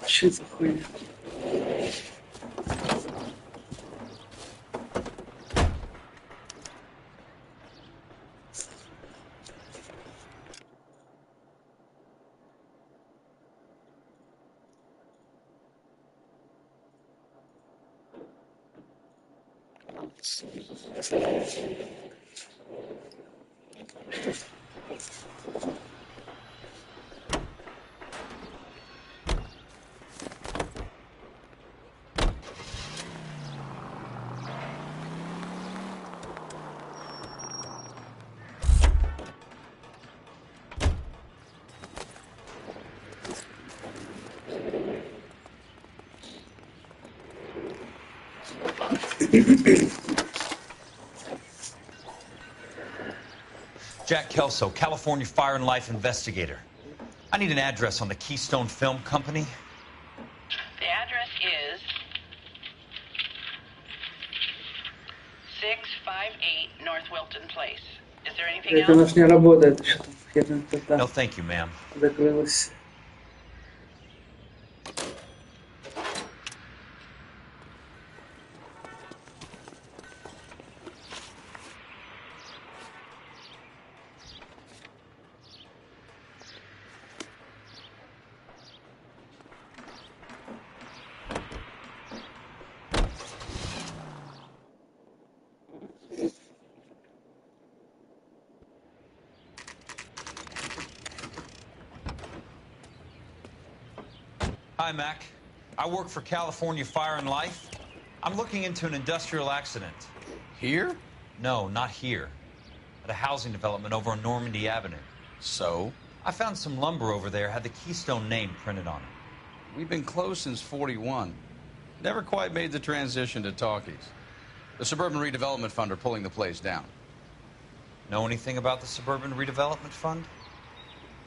Что за хуйня? Jack Kelso, California Fire and Life investigator. I need an address on the Keystone Film Company. The address is 658 North Wilton Place. Is there anything Это у else? нас не работает. Что там херня тогда No, thank you, ma'am. закрылась. Hi, Mac. I work for California Fire and Life. I'm looking into an industrial accident. Here? No, not here. At a housing development over on Normandy Avenue. So? I found some lumber over there, had the Keystone name printed on it. We've been closed since '41. Never quite made the transition to talkies. The Suburban Redevelopment Fund are pulling the place down. Know anything about the Suburban Redevelopment Fund?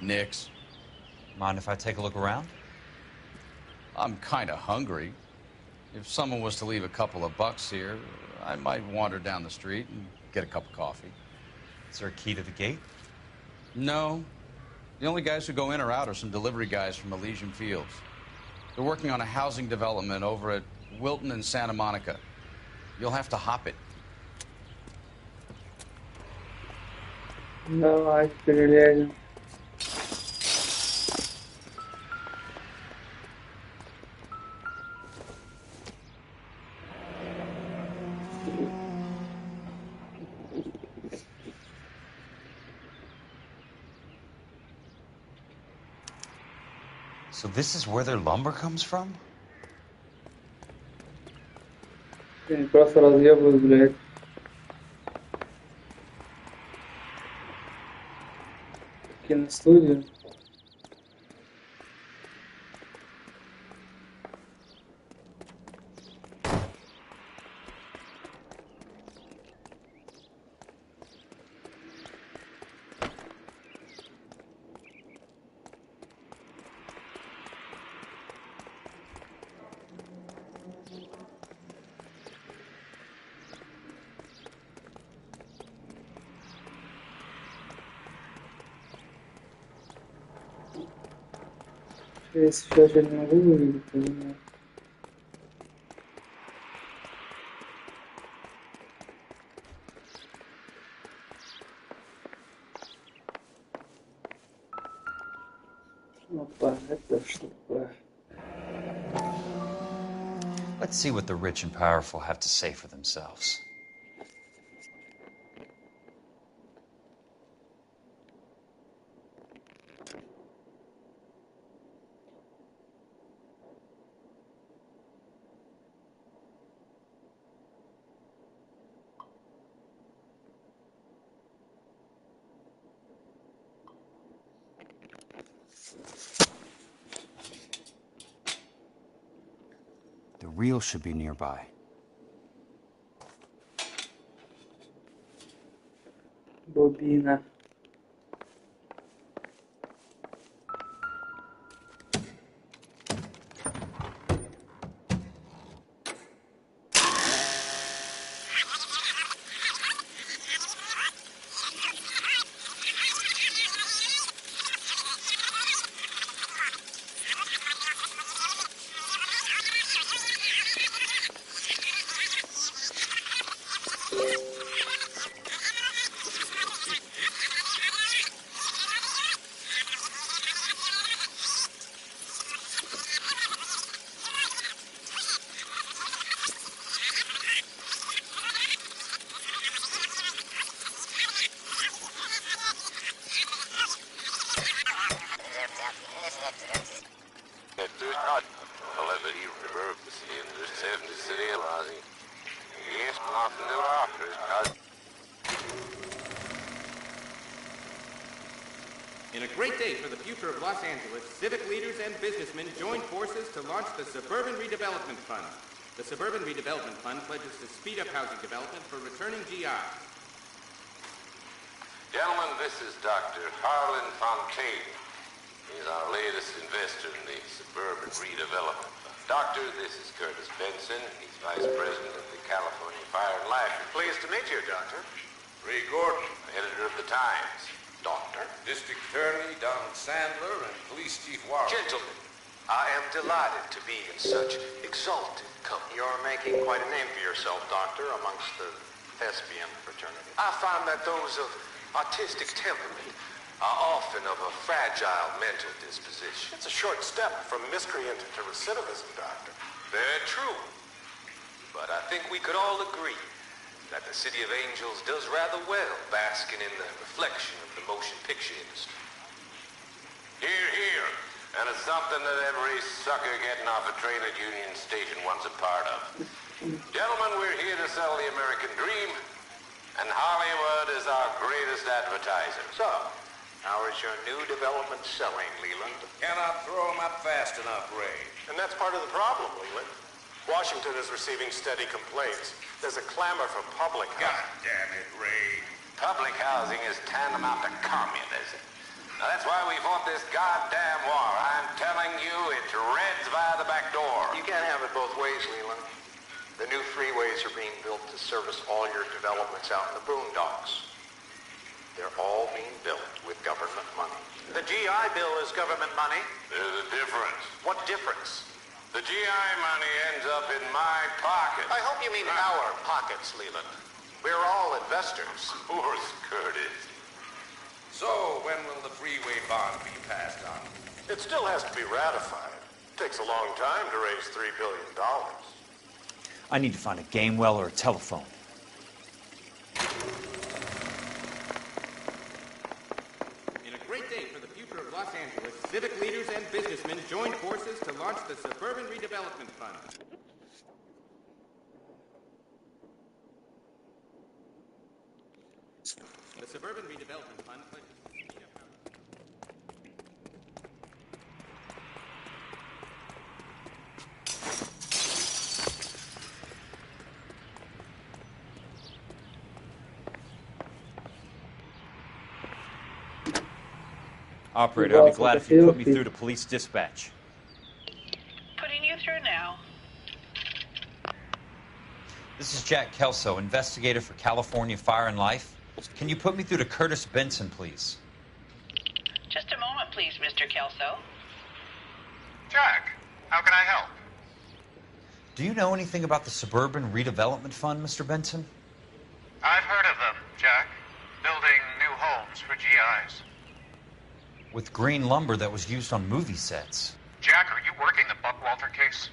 Nix. Mind if I take a look around? I'm kind of hungry. If someone was to leave a couple of bucks here, I might wander down the street and get a cup of coffee. Is there a key to the gate? No. The only guys who go in or out are some delivery guys from Elysian Fields. They're working on a housing development over at Wilton and Santa Monica. You'll have to hop it. Давай, перелезем. So this is where their lumber comes from? Они просто разъебывают, блядь. Киностудию. Я сейчас не могу увидеть, понимаю. Опа, это что такое? Let's see what the rich and powerful have to say for themselves. The real should be nearby. Бобина. In a great day for the future of Los Angeles, civic leaders and businessmen joined forces to launch the Suburban Redevelopment Fund. The Suburban Redevelopment Fund pledges to speed up housing development for returning GIs. Gentlemen, this is Dr. Harlan Fontaine. He's our latest investor in the Suburban Redevelopment Fund. Doctor, this is Curtis Benson. He's Vice President of the California Fire and Life. Pleased to meet you, Doctor. Ray Gordon, editor of the Times. Doctor. District Attorney Donald Sandler and Police Chief Warren. Gentlemen, I am delighted to be in such exalted company. You're making quite a name for yourself, Doctor, amongst the thespian fraternity. I find that those of artistic temperament are often of a fragile mental disposition. It's a short step from miscreant to recidivism, Doctor. Very true. But I think we could all agree that the City of Angels does rather well basking in the reflection of the motion picture industry. Hear, hear. And it's something that every sucker getting off a train at Union Station wants a part of. Gentlemen, we're here to sell the American dream, and Hollywood is our greatest advertiser. So, how is your new development selling, Leland? Cannot throw them up fast enough, Ray. And that's part of the problem, Leland. Washington is receiving steady complaints. There's a clamor for public God housing. damn it, Ray. Public housing is tantamount to communism. Now that's why we fought this goddamn war. I'm telling you, it's Reds via the back door. You can't have it both ways, Leland. The new freeways are being built to service all your developments out in the boondocks. They're all being built with government money. The GI Bill is government money. There's a difference. What difference? The GI money ends up in my pocket. I hope you mean our pockets, Leland. We're all investors. Poor Curtis. So, when will the freeway bond be passed on? It still has to be ratified. It takes a long time to raise $3 billion. I need to find a game well or a telephone. In a great day for the future of Los Angeles, civic leaders and businessmen joined forces to launch the Suburban Redevelopment Fund. The Suburban Redevelopment Fund pledges to speed up housing. Operator, I'll be glad if you put me through to police dispatch. Putting you through now. This is Jack Kelso, investigator for California Fire and Life. Can you put me through to Curtis Benson, please? Just a moment, please, Mr. Kelso. Jack, how can I help? Do you know anything about the Suburban Redevelopment Fund, Mr. Benson? I've heard of them, Jack. Building new homes for GIs. with green lumber that was used on movie sets. Jack, are you working the Buckwalter case?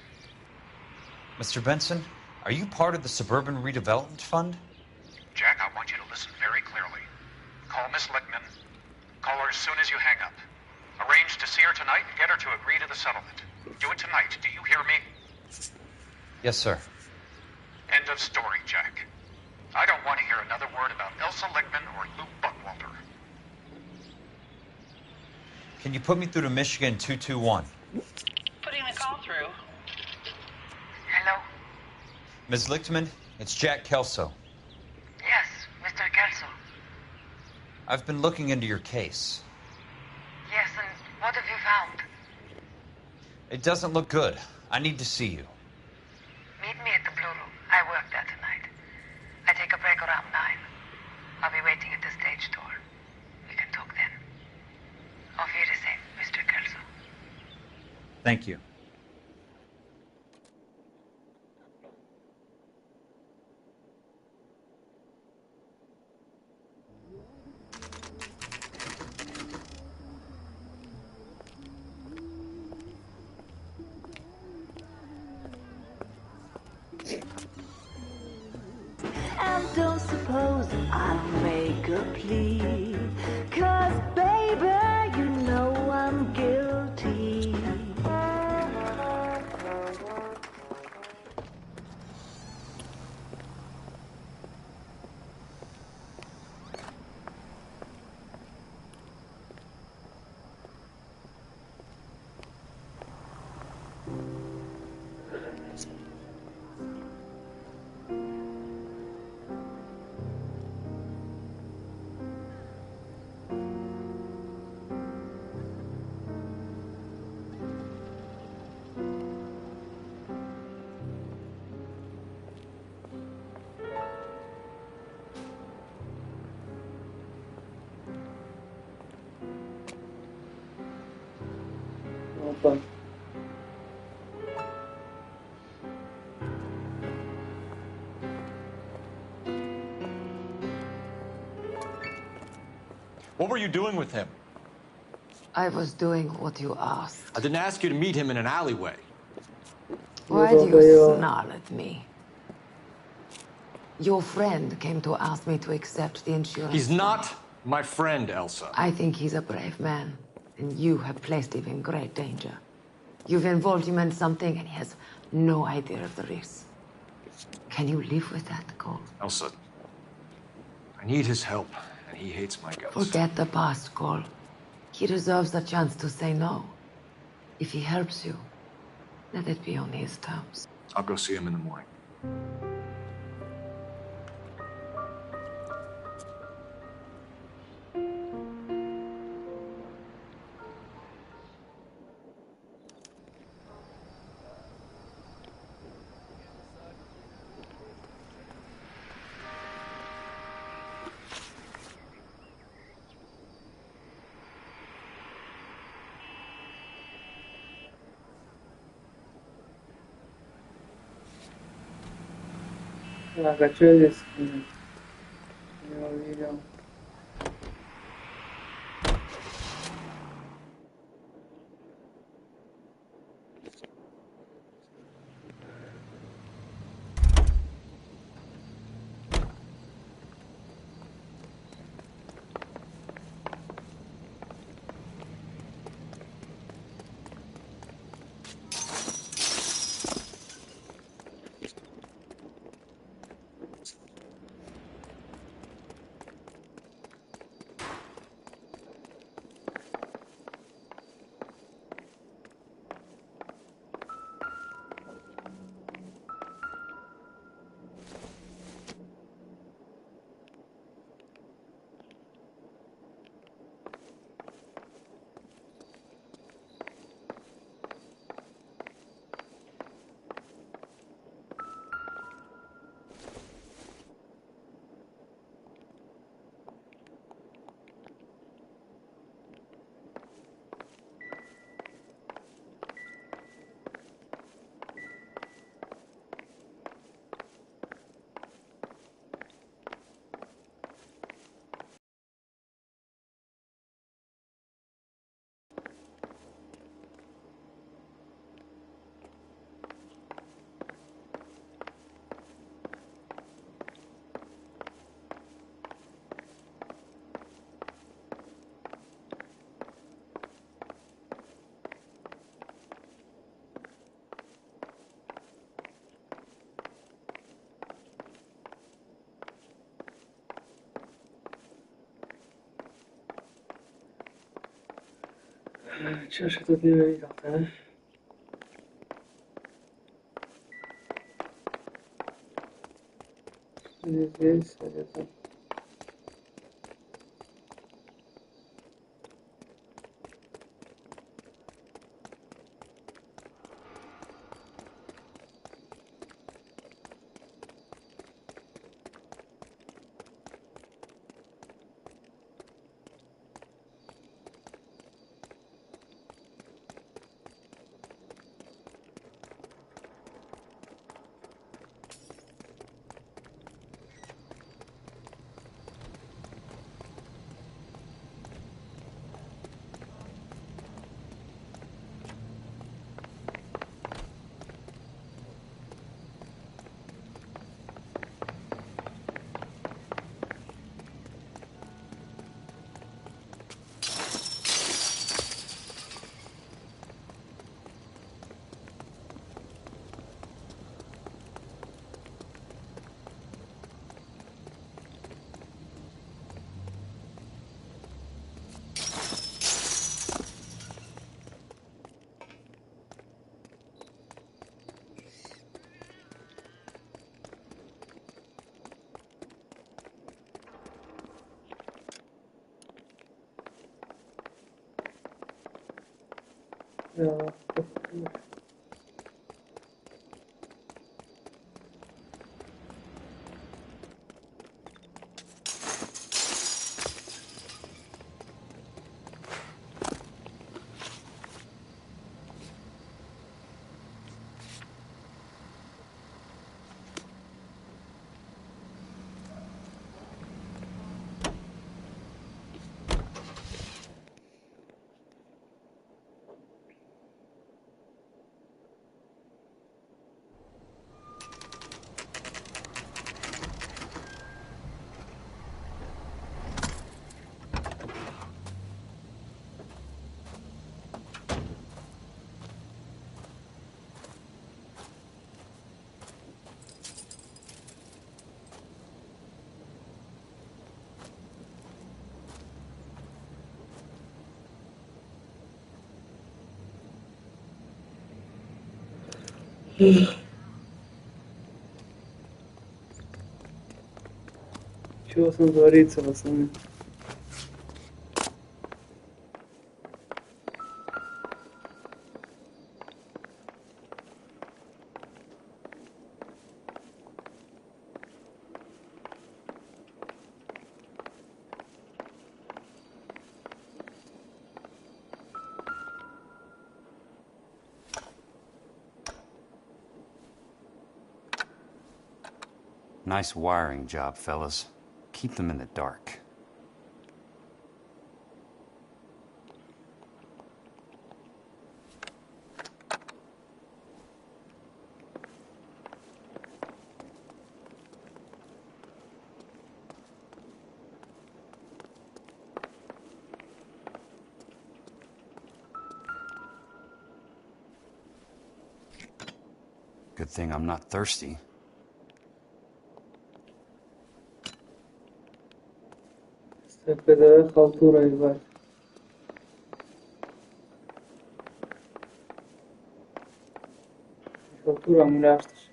Mr. Benson, are you part of the Suburban Redevelopment Fund? Jack, I want you to listen very clearly. Call Miss Lickman. Call her as soon as you hang up. Arrange to see her tonight and get her to agree to the settlement. Do it tonight. Do you hear me? Yes, sir. End of story, Jack. I don't want to hear another word about Elsa Lickman or Luke Buckwalter. Can you put me through to Michigan 221? Putting the call through. Hello? Ms. Lichtman, it's Jack Kelso. Yes, Mr. Kelso. I've been looking into your case. Yes, and what have you found? It doesn't look good. I need to see you. Meet me at the Blue Room. I work there tonight. I take a break around 9. I'll be waiting at the stage door. We can talk then. Auf Wiedersehen, Mr. Kelso. Thank you. And don't suppose I'll make a plea, 'cause baby, you know I'm guilty. Opa. What were you doing with him? I was doing what you asked. I didn't ask you to meet him in an alleyway. Why do you snarl at me? Your friend came to ask me to accept the insurance. He's not my friend, Elsa. I think he's a brave man, and you have placed him in great danger. You've involved him in something, and he has no idea of the risk. Can you live with that, Cole? Elsa, I need his help, and he hates my guts. Forget the past, Cole. He deserves a chance to say no. If he helps you, let it be on his terms. I'll go see him in the morning. Agachó y me olvidó. Что ж я тут не видел-то, а? Не здесь, а где-то. Да. Чего там творится, пацаны? Nice wiring job, fellas. Keep them in the dark. Good thing I'm not thirsty. ПДВ халтура, ебать. Халтура муляшташ.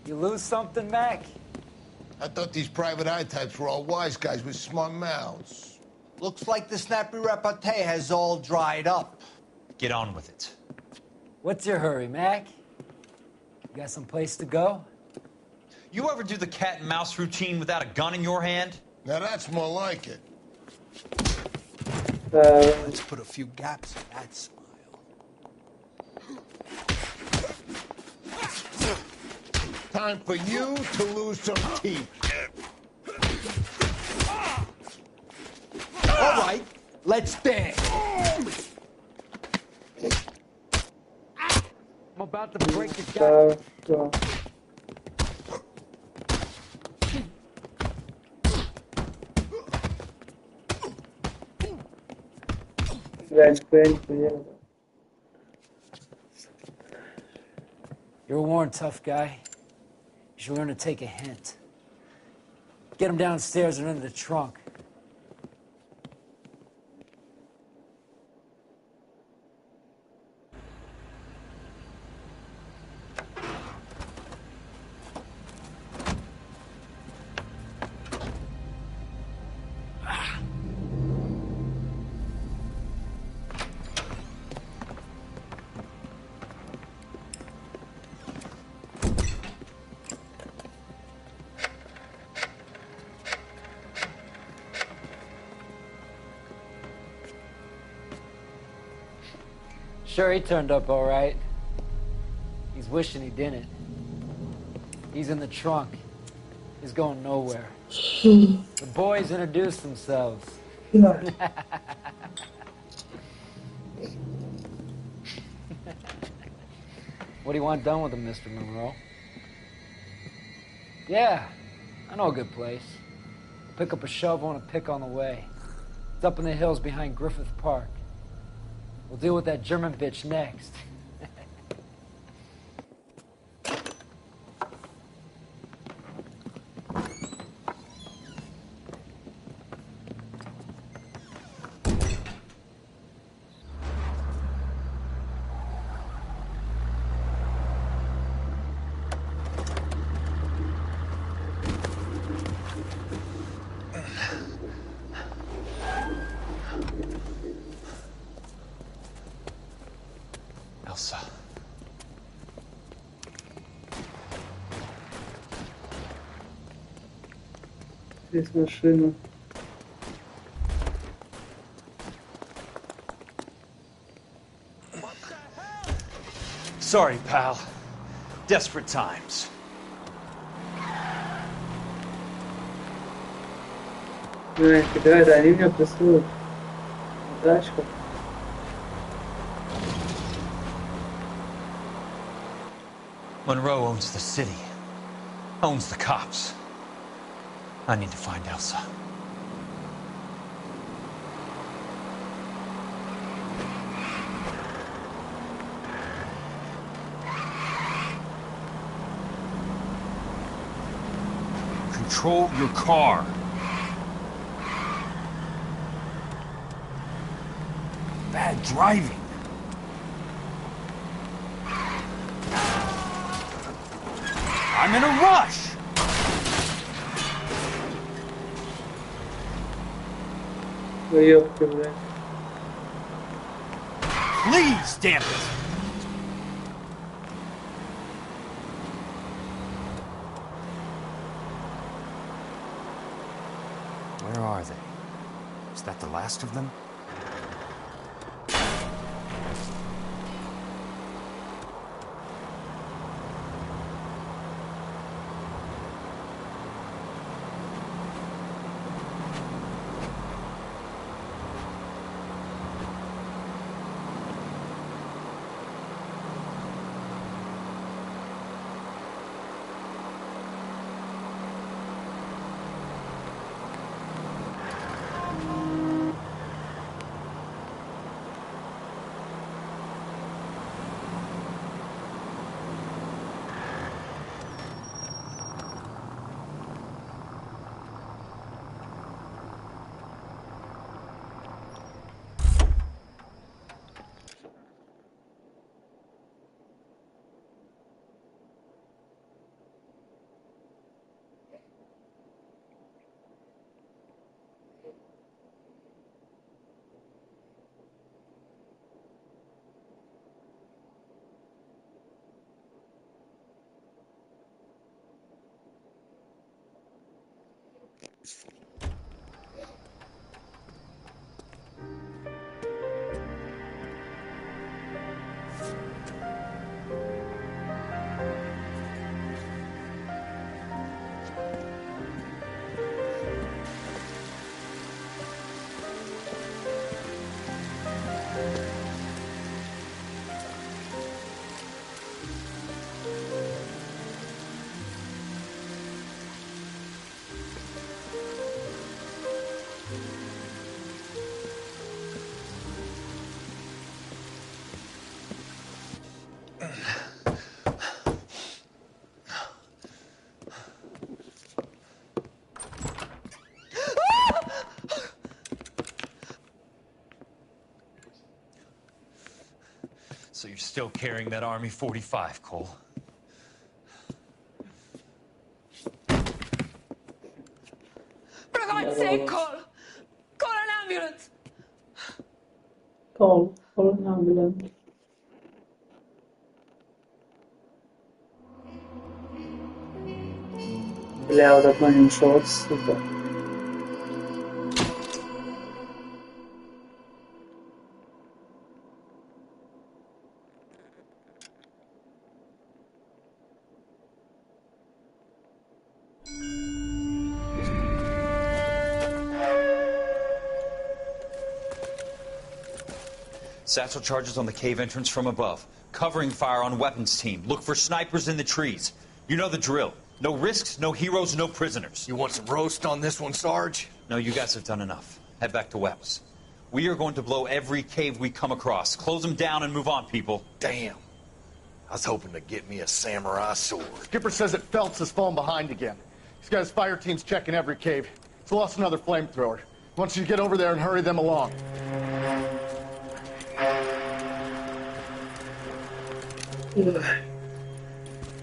You lose something, Mac? I thought these private eye types were all wise guys with smart mouths. Looks like the snappy repartee has all dried up. Get on with it. What's your hurry, Mac? You got some place to go? You ever do the cat and mouse routine without a gun in your hand? Now that's more like it. Let's put a few gaps in that smile. time for you to lose some teeth. All right, let's dance. I'm about to break the guy. You're a worn, tough guy. You should learn to take a hint. Get him downstairs and into the trunk. Sure, he turned up all right. He's wishing he didn't. He's in the trunk. He's going nowhere. The boys introduced themselves. What do you want done with him, Mr. Monroe? Yeah, I know a good place. Pick up a shovel and a pick on the way. It's up in the hills behind Griffith Park. We'll deal with that German bitch next. Elsa. Здесь машина. Sorry, pal. Desperate times. Давай, да, они меня преследуют. Тачка. Monroe owns the city. Owns the cops. I need to find Elsa. Control your car. Bad driving. I'm in a rush. Ёпта, блядь. Please, damn it. Where are they? Is that the last of them? So you're still carrying that Army 45, Cole. For God's sake, Cole! Call an ambulance! Call an ambulance. Бля, вот одно не ушел, сука. Satchel charges on the cave entrance from above. Covering fire on weapons team. Look for snipers in the trees. You know the drill. No risks, no heroes, no prisoners. You want some roast on this one, Sarge? No, you guys have done enough. Head back to Webb's. We are going to blow every cave we come across. Close them down and move on, people. Damn. I was hoping to get me a samurai sword. Skipper says that Phelps has fallen behind again. He's got his fire teams checking every cave. He's lost another flamethrower. He wants you to get over there and hurry them along.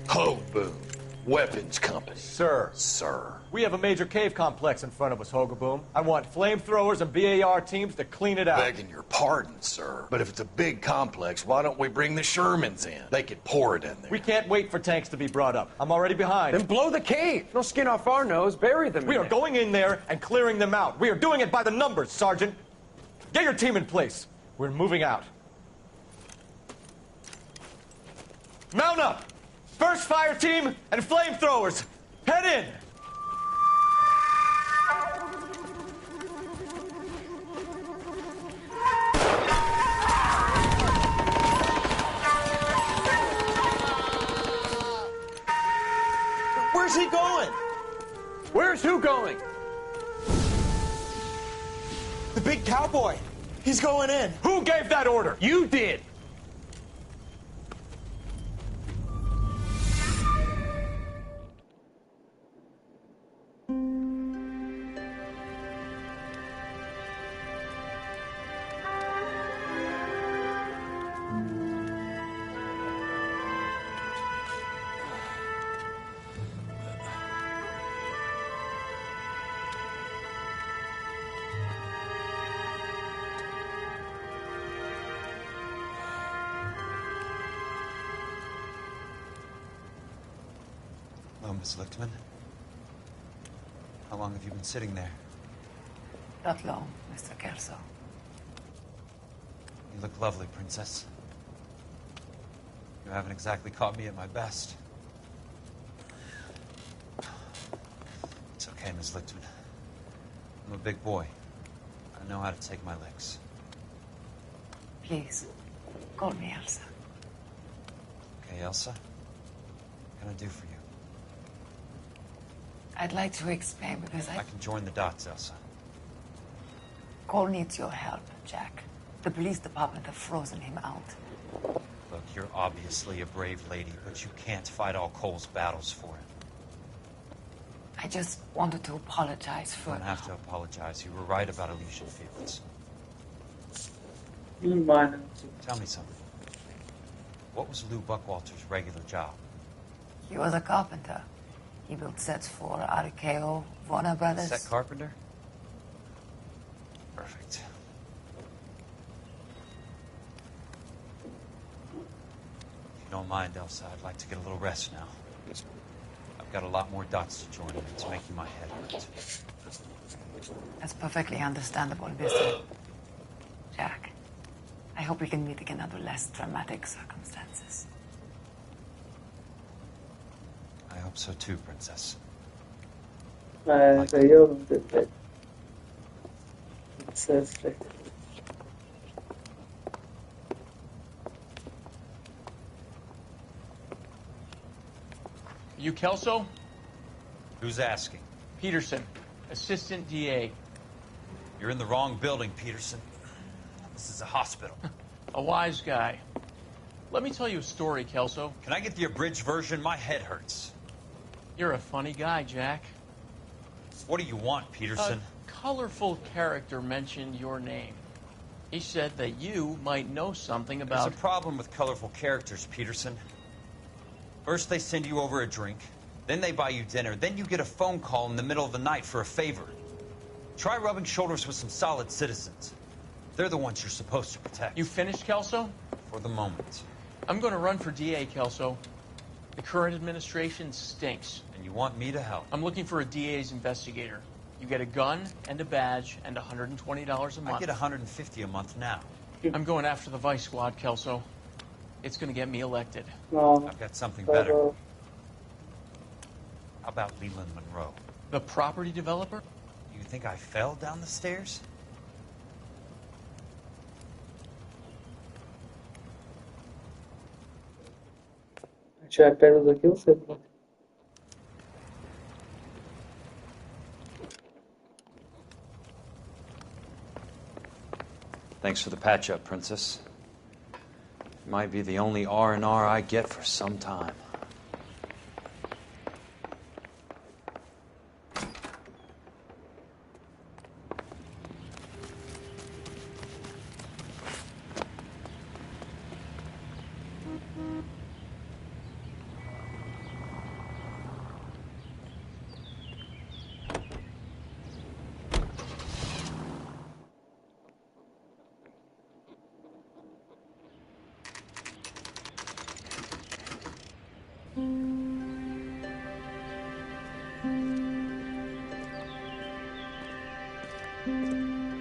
Ho, boom. Weapons company. Sir. We have a major cave complex in front of us, Hogaboom. I want flamethrowers and BAR teams to clean it out. Begging your pardon, sir. But if it's a big complex, why don't we bring the Shermans in? They could pour it in there. We can't wait for tanks to be brought up. I'm already behind. Then blow the cave. No skin off our nose. Bury them. We are going in there and clearing them out. We are doing it by the numbers, Sergeant. Get your team in place. We're moving out. Mount up! First fire team and flamethrowers! Head in! Where's he going? Where's who going? The big cowboy. He's going in. Who gave that order? You did. Hello, Miss Lichtman. How long have you been sitting there? Not long, Mr. Kelso. You look lovely, Princess. You haven't exactly caught me at my best. It's okay, Miss Lichtman. I'm a big boy. I know how to take my licks. Please, call me Elsa. Okay, Elsa? What can I do for you? I'd like to explain because I can join the dots, Elsa. Cole needs your help, Jack. The police department have frozen him out. Look, you're obviously a brave lady, but you can't fight all Cole's battles for it. I just wanted to apologize for... You don't have to apologize. You were right about Elysian Fields. Tell me something. What was Lou Buckwalter's regular job? He was a carpenter. He built sets for RKO, Warner Brothers. Set carpenter? Perfect. If you don't mind, Elsa, I'd like to get a little rest now. I've got a lot more dots to join, and it's making my head hurt. That's perfectly understandable, Mr. Jack. I hope we can meet again under less dramatic circumstances. I hope so too, Princess. You Kelso? Who's asking? Peterson, assistant DA. You're in the wrong building, Peterson. This is a hospital. A wise guy. Let me tell you a story, Kelso. Can I get the abridged version? My head hurts. You're a funny guy, Jack. What do you want, Peterson? A colorful character mentioned your name. He said that you might know something about... There's a problem with colorful characters, Peterson. First they send you over a drink, then they buy you dinner, then you get a phone call in the middle of the night for a favor. Try rubbing shoulders with some solid citizens. They're the ones you're supposed to protect. You finished, Kelso? For the moment. I'm going to run for DA, Kelso. The current administration stinks. And you want me to help? I'm looking for a DA's investigator. You get a gun and a badge and $120 a month. I get $150 a month now. I'm going after the Vice Squad, Kelso. It's going to get me elected. No. I've got something better. How about Leland Monroe? The property developer? You think I fell down the stairs? Cioè, perdo daquilo sempre. Thanks for the patch-up, Princess. It might be the only R&R I get for some time.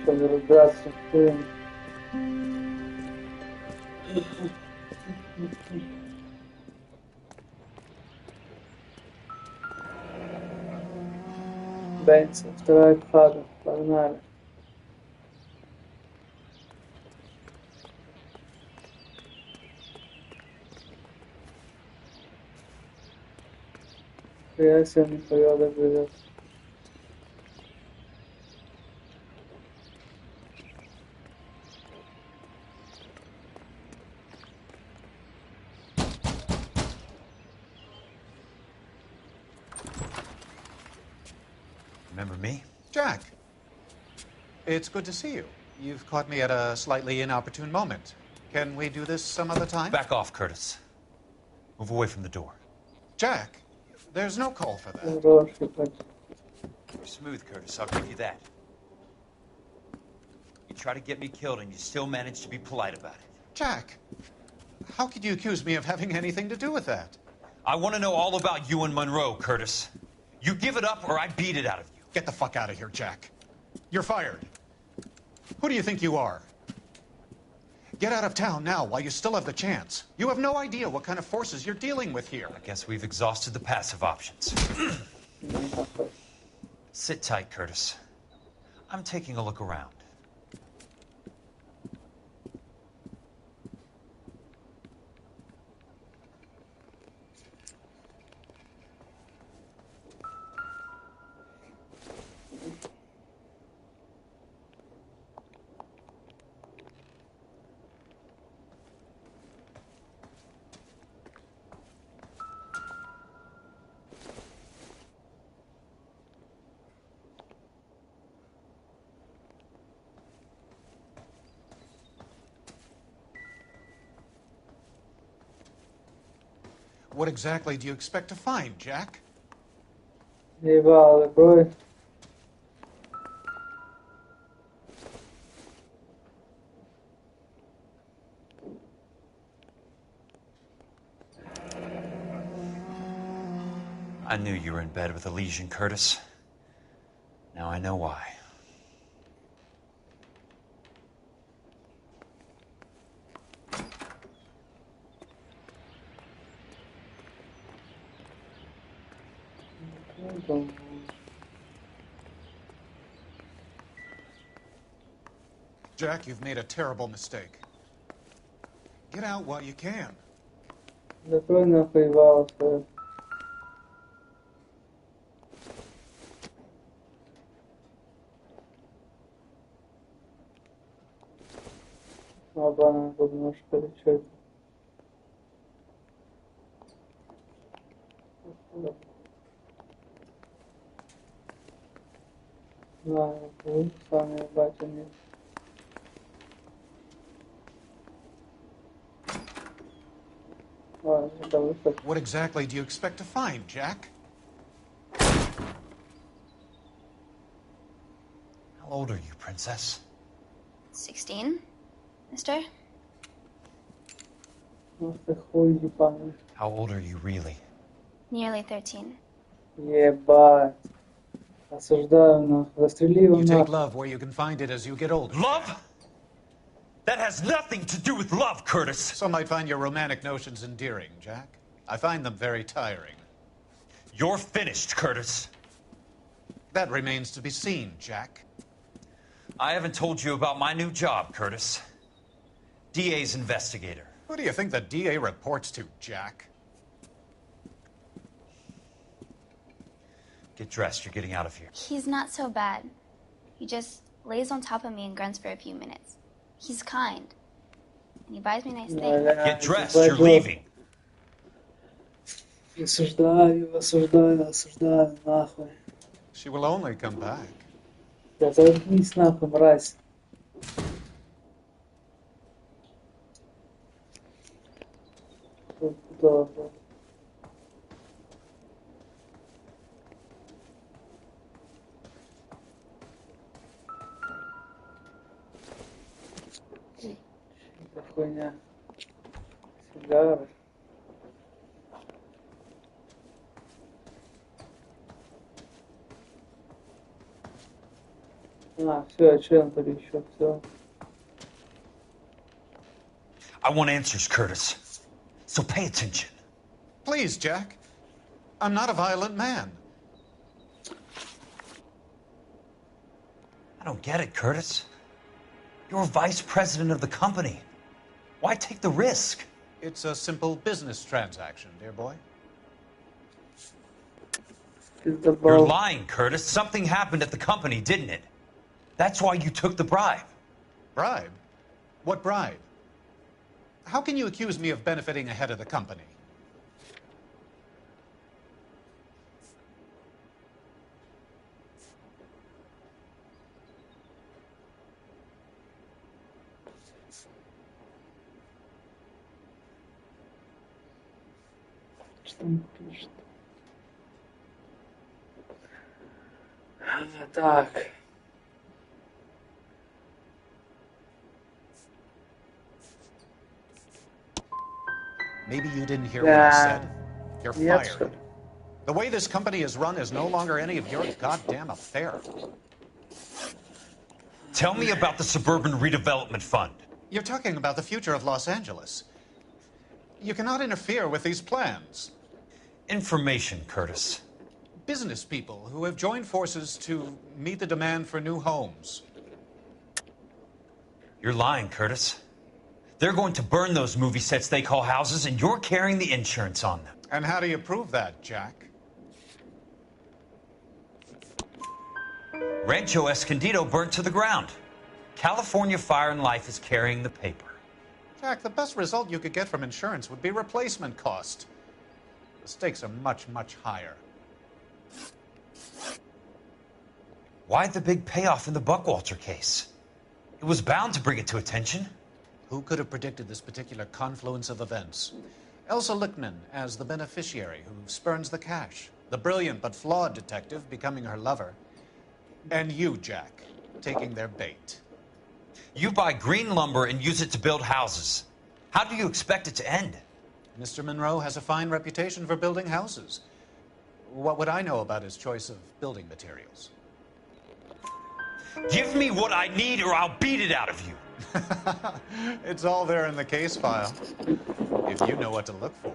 Quando il braccio Benz, wczoraj wpadł, planary. Ja się nie pojadę, wyjdę. Remember me? Jack. It's good to see you. You've caught me at a slightly inopportune moment. Can we do this some other time? Back off, Curtis. Move away from the door. Jack, there's no call for that. You're smooth, Curtis. I'll give you that. You try to get me killed and you still manage to be polite about it. Jack, how could you accuse me of having anything to do with that? I want to know all about you and Monroe, Curtis. You give it up or I beat it out of you. Get the fuck out of here, Jack. You're fired. Who do you think you are? Get out of town now while you still have the chance. You have no idea what kind of forces you're dealing with here. I guess we've exhausted the passive options. Sit tight, Curtis. I'm taking a look around. What exactly do you expect to find, Jack? E vale, poi. I knew you were in bed with a lesion, Curtis. Now I know why. Jack, you've made a terrible mistake. Get out while you can. Depois não foi volta. Bana bunu şöyle. No, saniye başlayalım. What exactly do you expect to find, Jack? How old are you, Princess? 16, mister? How old are you really? Nearly 13. Ебать. Осуждаю, нахуй. Застрели его You take нахуй. love where you can find it as you get older. Love? That has nothing to do with love, Curtis. Some might find your romantic notions endearing, Jack. I find them very tiring. You're finished, Curtis. That remains to be seen, Jack. I haven't told you about my new job, Curtis. DA's investigator. Who do you think the DA reports to, Jack? Get dressed. You're getting out of here. He's not so bad. He just lays on top of me and grunts for a few minutes. He's kind. And he buys me nice things. Get dressed. You're leaving. Осуждаю, осуждаю, осуждаю, нахуй. She will only come back. Да заткнись нахуй, мразь. Это хуйня. Сигары. Все, чем-то еще, все. I want answers, Curtis. So pay attention. Please, Jack. I'm not a violent man. I don't get it, Curtis. You're vice president of the company. Why take the risk? It's a simple business transaction, dear boy. You're lying, Curtis. Something happened at the company, didn't it? That's why you took the bribe. Bribe? What bribe? How can you accuse me of benefiting a head of the company? Что он пишет? Так. Maybe you didn't hear what I said. You're fired. The way this company is run is no longer any of your goddamn affair. Tell me about the Suburban Redevelopment Fund. You're talking about the future of Los Angeles. You cannot interfere with these plans. Information, Curtis. Business people who have joined forces to meet the demand for new homes. You're lying, Curtis. They're going to burn those movie sets they call houses, and you're carrying the insurance on them. And how do you prove that, Jack? Rancho Escondido burnt to the ground. California Fire and Life is carrying the paper. Jack, the best result you could get from insurance would be replacement cost. The stakes are much, much higher. Why the big payoff in the Buckwalter case? It was bound to bring it to attention. Who could have predicted this particular confluence of events? Elsa Lichtman as the beneficiary who spurns the cash. The brilliant but flawed detective becoming her lover. And you, Jack, taking their bait. You buy green lumber and use it to build houses. How do you expect it to end? Mr. Monroe has a fine reputation for building houses. What would I know about his choice of building materials? Give me what I need or I'll beat it out of you. It's all there in the case file, if you know what to look for.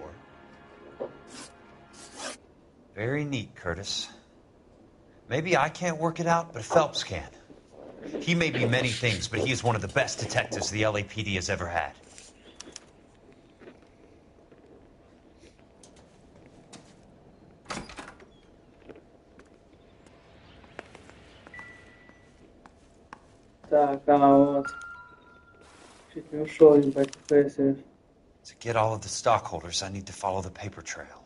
Very neat, Curtis. Maybe I can't work it out, but Phelps can. He may be many things, but he is one of the best detectives the LAPD has ever had. Так, вот. Чуть не ушел, ебать, ФСФ. To get all of the stockholders, I need to follow the paper trail.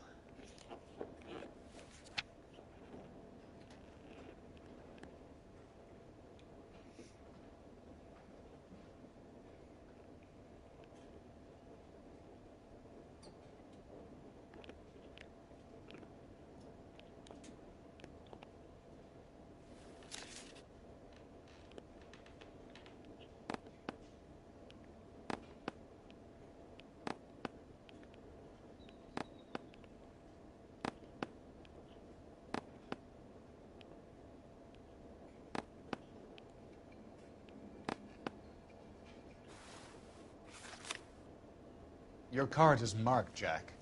Your card is marked, Jack.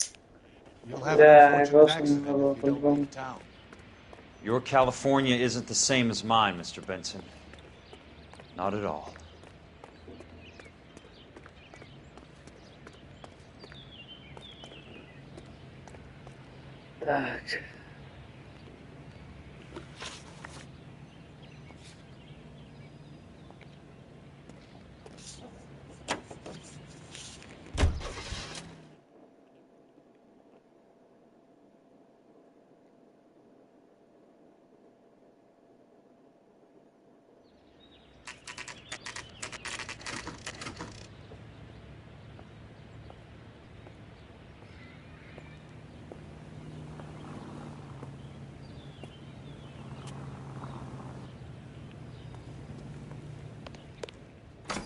You'll have Yeah, an I unfortunate got some accident if you don't album. leave town. Your California isn't the same as mine, Mr. Benson. Not at all. Tak.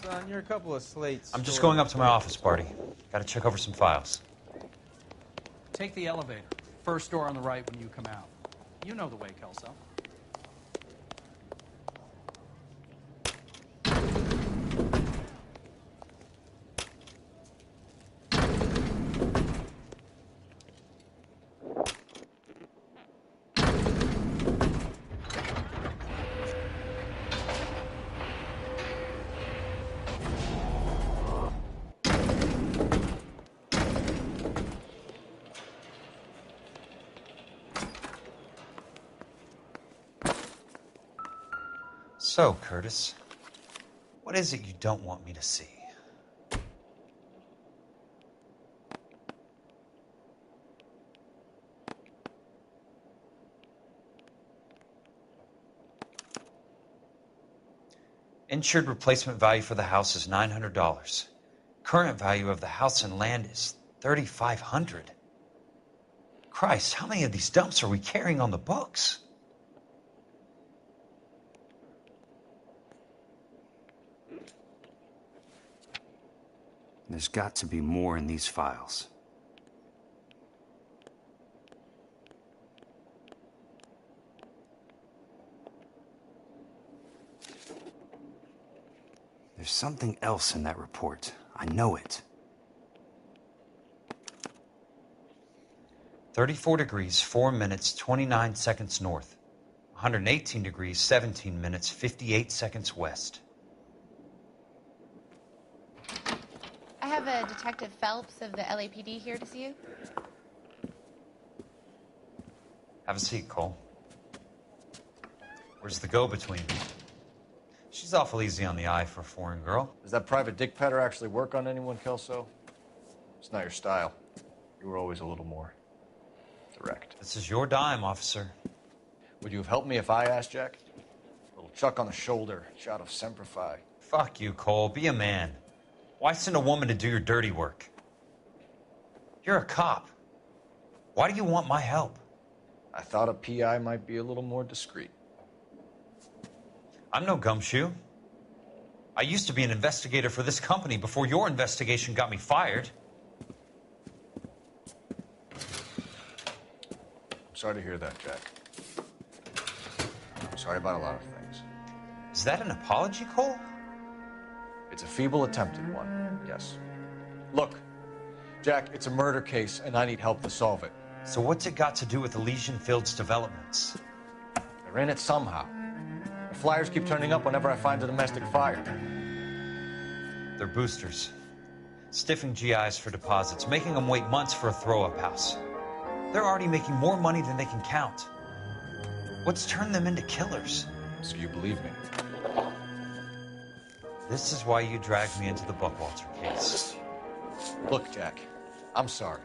Son, you're a couple of slates. I'm just going up to my office, Barty. Gotta check over some files. Take the elevator. First door on the right when you come out. You know the way, Kelso. So, Curtis, what is it you don't want me to see? Insured replacement value for the house is $900. Current value of the house and land is $3,500. Christ, how many of these dumps are we carrying on the books? There's got to be more in these files. There's something else in that report. I know it. 34 degrees, 4 minutes, 29 seconds north. 118 degrees, 17 minutes, 58 seconds west. I have a Detective Phelps of the LAPD here to see you. Have a seat, Cole. Where's the go-between? She's awful easy on the eye for a foreign girl. Does that private dick petter actually work on anyone, Kelso? It's not your style. You were always a little more direct. This is your dime, officer. Would you have helped me if I asked, Jack? A little chuck on the shoulder, shot of Semper Fi. Fuck you, Cole. Be a man. Why send a woman to do your dirty work? You're a cop. Why do you want my help? I thought a PI might be a little more discreet. I'm no gumshoe. I used to be an investigator for this company before your investigation got me fired. Sorry to hear that, Jack. I'm sorry about a lot of things. Is that an apology, Cole? It's a feeble attempt at one, yes. Look, Jack, it's a murder case, and I need help to solve it. So what's it got to do with Elysian Fields developments? They're in it somehow. The flyers keep turning up whenever I find a domestic fire. They're boosters. Stiffing GIs for deposits, making them wait months for a throw-up house. They're already making more money than they can count. What's turned them into killers? So you believe me? This is why you dragged me into the Buckwalter case. Look, Jack, I'm sorry.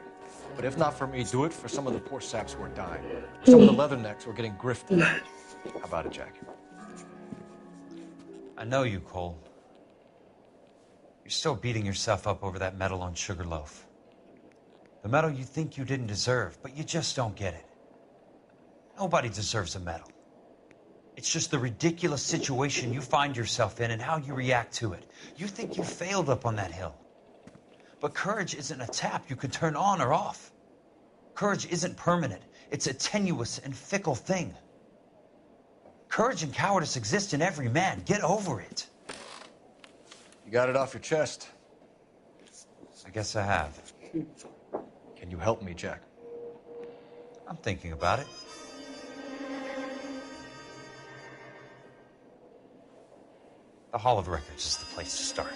But if not for me, do it for some of the poor saps who are dying. Some of the leathernecks who are getting grifted. How about it, Jack? I know you, Cole. You're still beating yourself up over that medal on Sugarloaf. The medal you think you didn't deserve, but you just don't get it. Nobody deserves a medal. It's just the ridiculous situation you find yourself in and how you react to it. You think you failed up on that hill. But courage isn't a tap you can turn on or off. Courage isn't permanent. It's a tenuous and fickle thing. Courage and cowardice exist in every man. Get over it. You got it off your chest. I guess I have. Can you help me, Jack? I'm thinking about it. The Hall of Records is the place to start.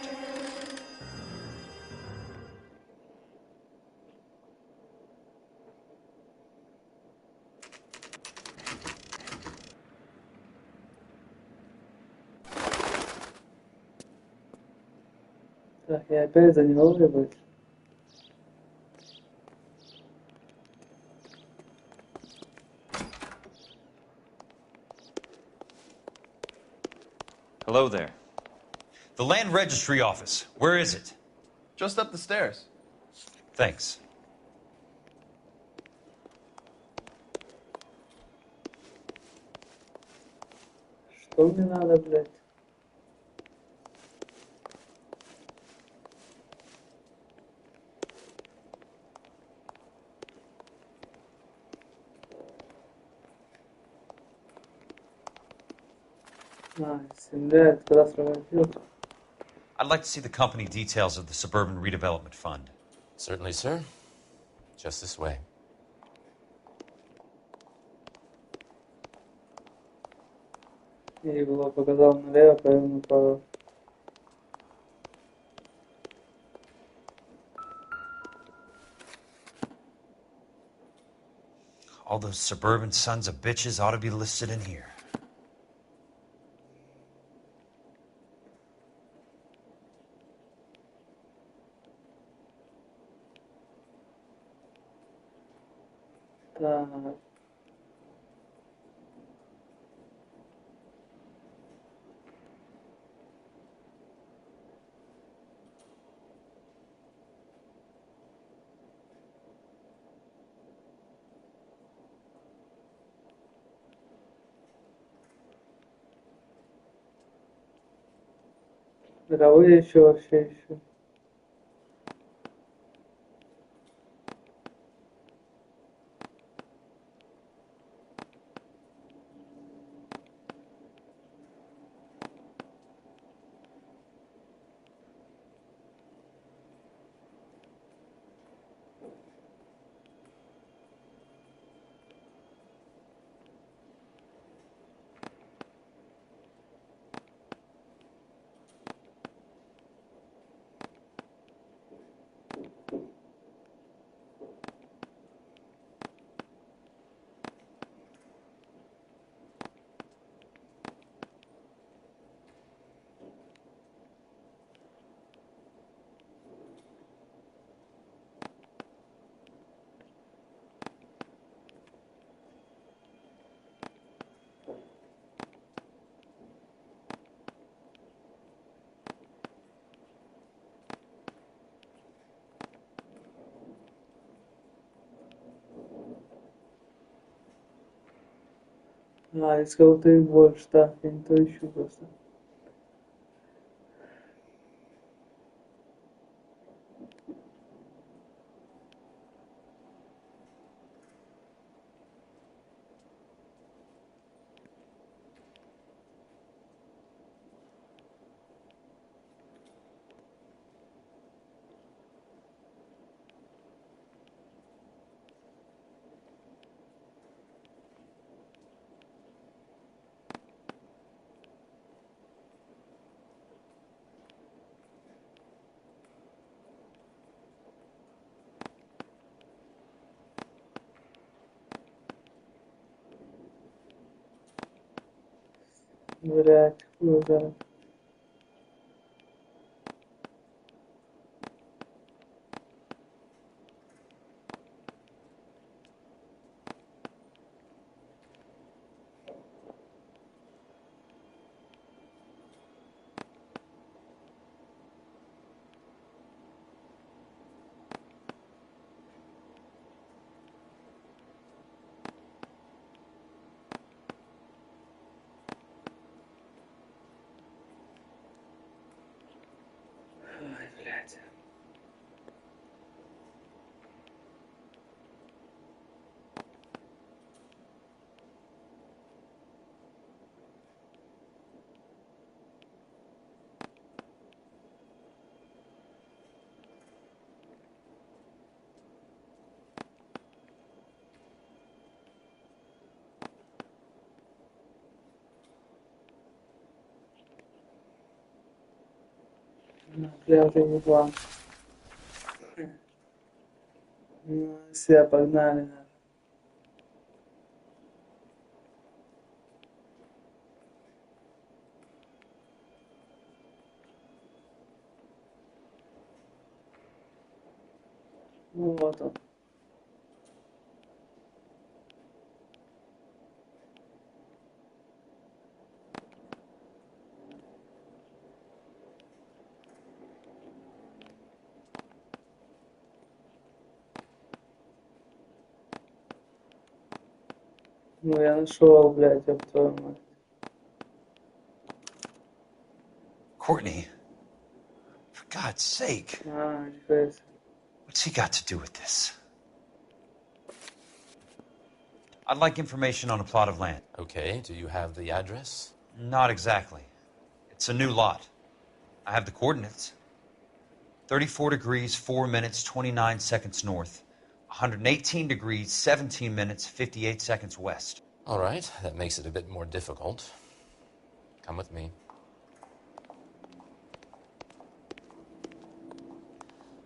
Tak, já opět za něho, nebo? Hello there. The Land Registry Office. Where is it? Just up the stairs. Thanks. Что мне надо, блядь? Блядь, когда сравнил. I'd like to see the company details of the Suburban Redevelopment Fund. Certainly, sir. Just this way. И было показал налево, повернул направо. All those suburban sons of bitches ought to be listed in here. Так. Кого я еще вообще ищу? Искал ты больше, да, я не то ищу просто. Блядь, хуй знает. Пятый план. Все, погнали. Ну вот он. Ну я нашел, блядь, об твою мать. Courtney, for God's sake. What's he got to do with this? I'd like information on a plot of land. Okay, do you have the address? Not exactly. It's a new lot. I have the coordinates. 34 degrees, 4 minutes, 29 seconds north. 118 degrees, 17 minutes, 58 seconds west. All right, that makes it a bit more difficult. Come with me.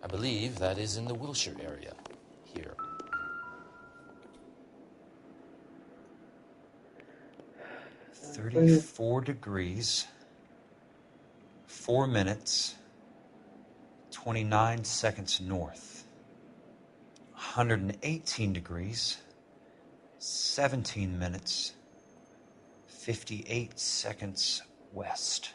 I believe that is in the Wilshire area. Here. $34 degrees, 4 minutes, 29 seconds north. 118 degrees, 17 minutes, 58 seconds west.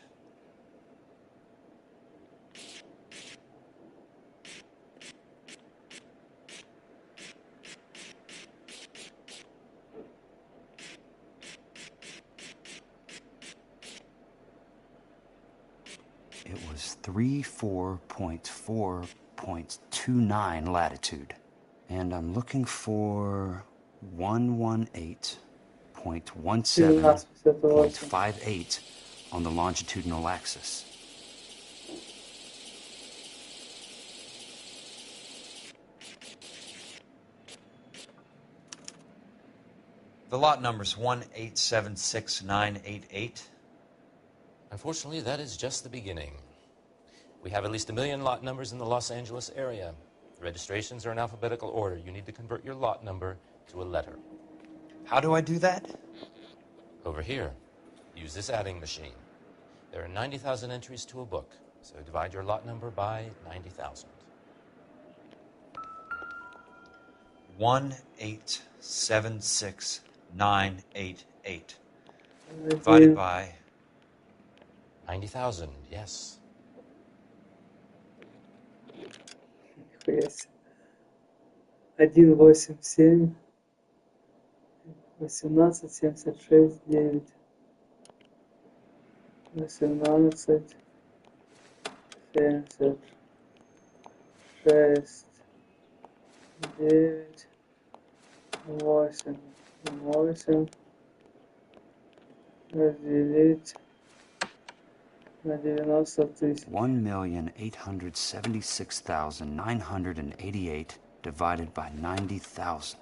It was 34.4.29 latitude. And I'm looking for 118.17.58 on the longitudinal axis. The lot number's 1876988. Unfortunately, that is just the beginning. We have at least 1 million lot numbers in the Los Angeles area. The registrations are in alphabetical order. You need to convert your lot number to a letter. How do I do that? Over here. Use this adding machine. There are 90,000 entries to a book, so divide your lot number by 90,000. 1876988. Divided by 90,000, yes. Yes. 187 1876 9 18 76 9 8 8 разделить на 90 тысяч. 1,876,988 divided by 90,000.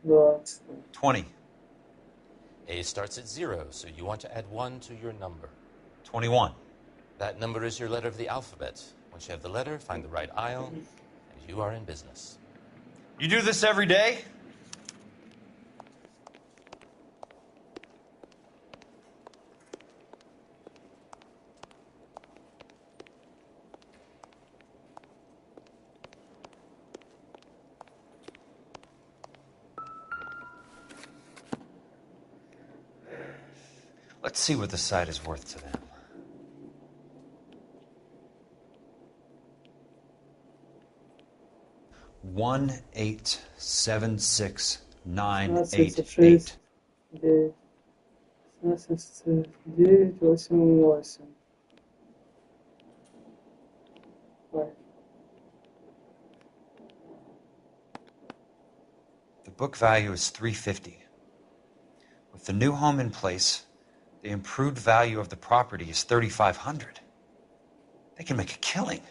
That's 20. A starts at 0, so you want to add 1 to your number. 21. That number is your letter of the alphabet. Once you have the letter, find the right aisle, and you are in business. You do this every day? Let's see what the site is worth to them. $1,876,988. 988. The book value is $350. With the new home in place, the improved value of the property is $3,500. They can make a killing.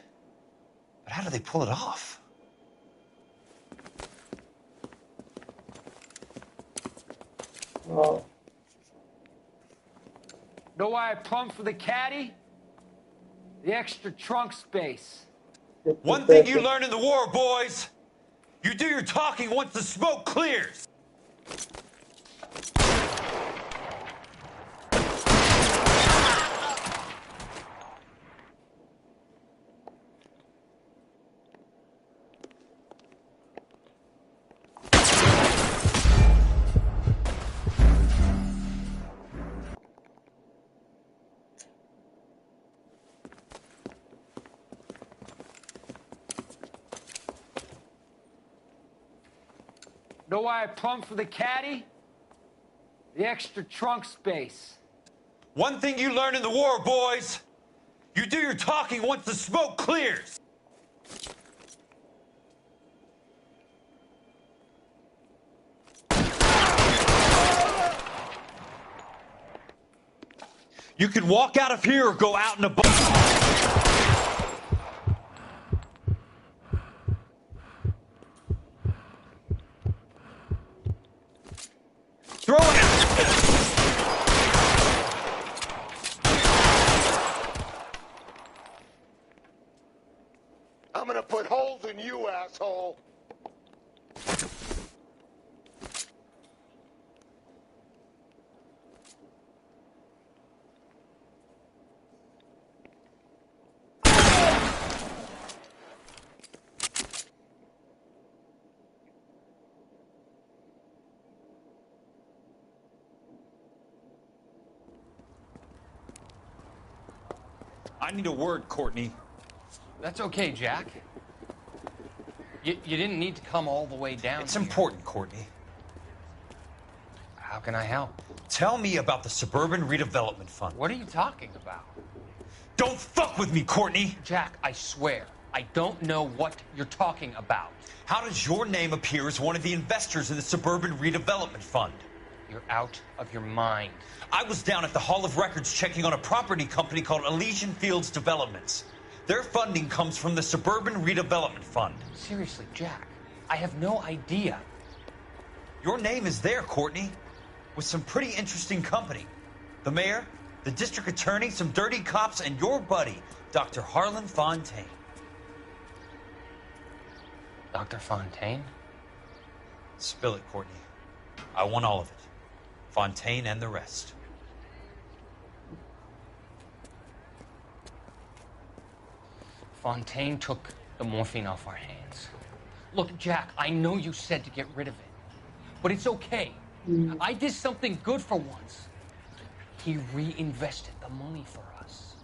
But how do they pull it off? Wow. Know why I plumbed for the caddy? The extra trunk space. One thing you learn in the war, boys. You do your talking once the smoke clears. Know why I plumbed for the caddy? The extra trunk space. One thing you learn in the war, boys. You do your talking once the smoke clears. You can walk out of here or go out in a boat. Throw it! I'm gonna put holes in you, asshole. I need a word, Courtney. That's okay, Jack. You didn't need to come all the way down It's here. important, Courtney. How can I help? Tell me about the Suburban Redevelopment Fund. What are you talking about? Don't fuck with me, Courtney! Jack, I swear, I don't know what you're talking about. How does your name appear as one of the investors in the Suburban Redevelopment Fund? You're out of your mind. I was down at the Hall of Records checking on a property company called Elysian Fields Developments. Their funding comes from the Suburban Redevelopment Fund. Seriously, Jack, I have no idea. Your name is there, Courtney, with some pretty interesting company. The mayor, the district attorney, some dirty cops, and your buddy, Dr. Harlan Fontaine. Dr. Fontaine? Spill it, Courtney. I want all of it. Fontaine and the rest. Fontaine took the morphine off our hands. Look, Jack, I know you said to get rid of it, but it's okay. I did something good for once. He reinvested the money for us.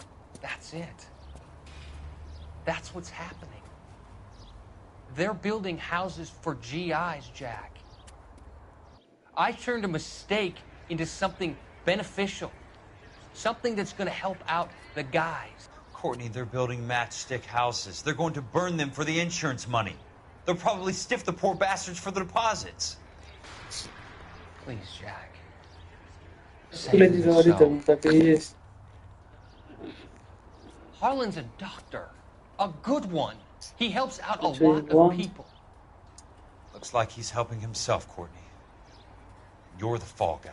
That's it. That's what's happening. They're building houses for GIs, Jack. I turned a mistake into something beneficial. Something that's going to help out the guys. Courtney, they're building matchstick houses. They're going to burn them for the insurance money. They'll probably stiff the poor bastards for the deposits. Please, Jack. Harlan's a doctor. A good one. He helps out a lot of people. Looks like he's helping himself, Courtney. You're the fall guy.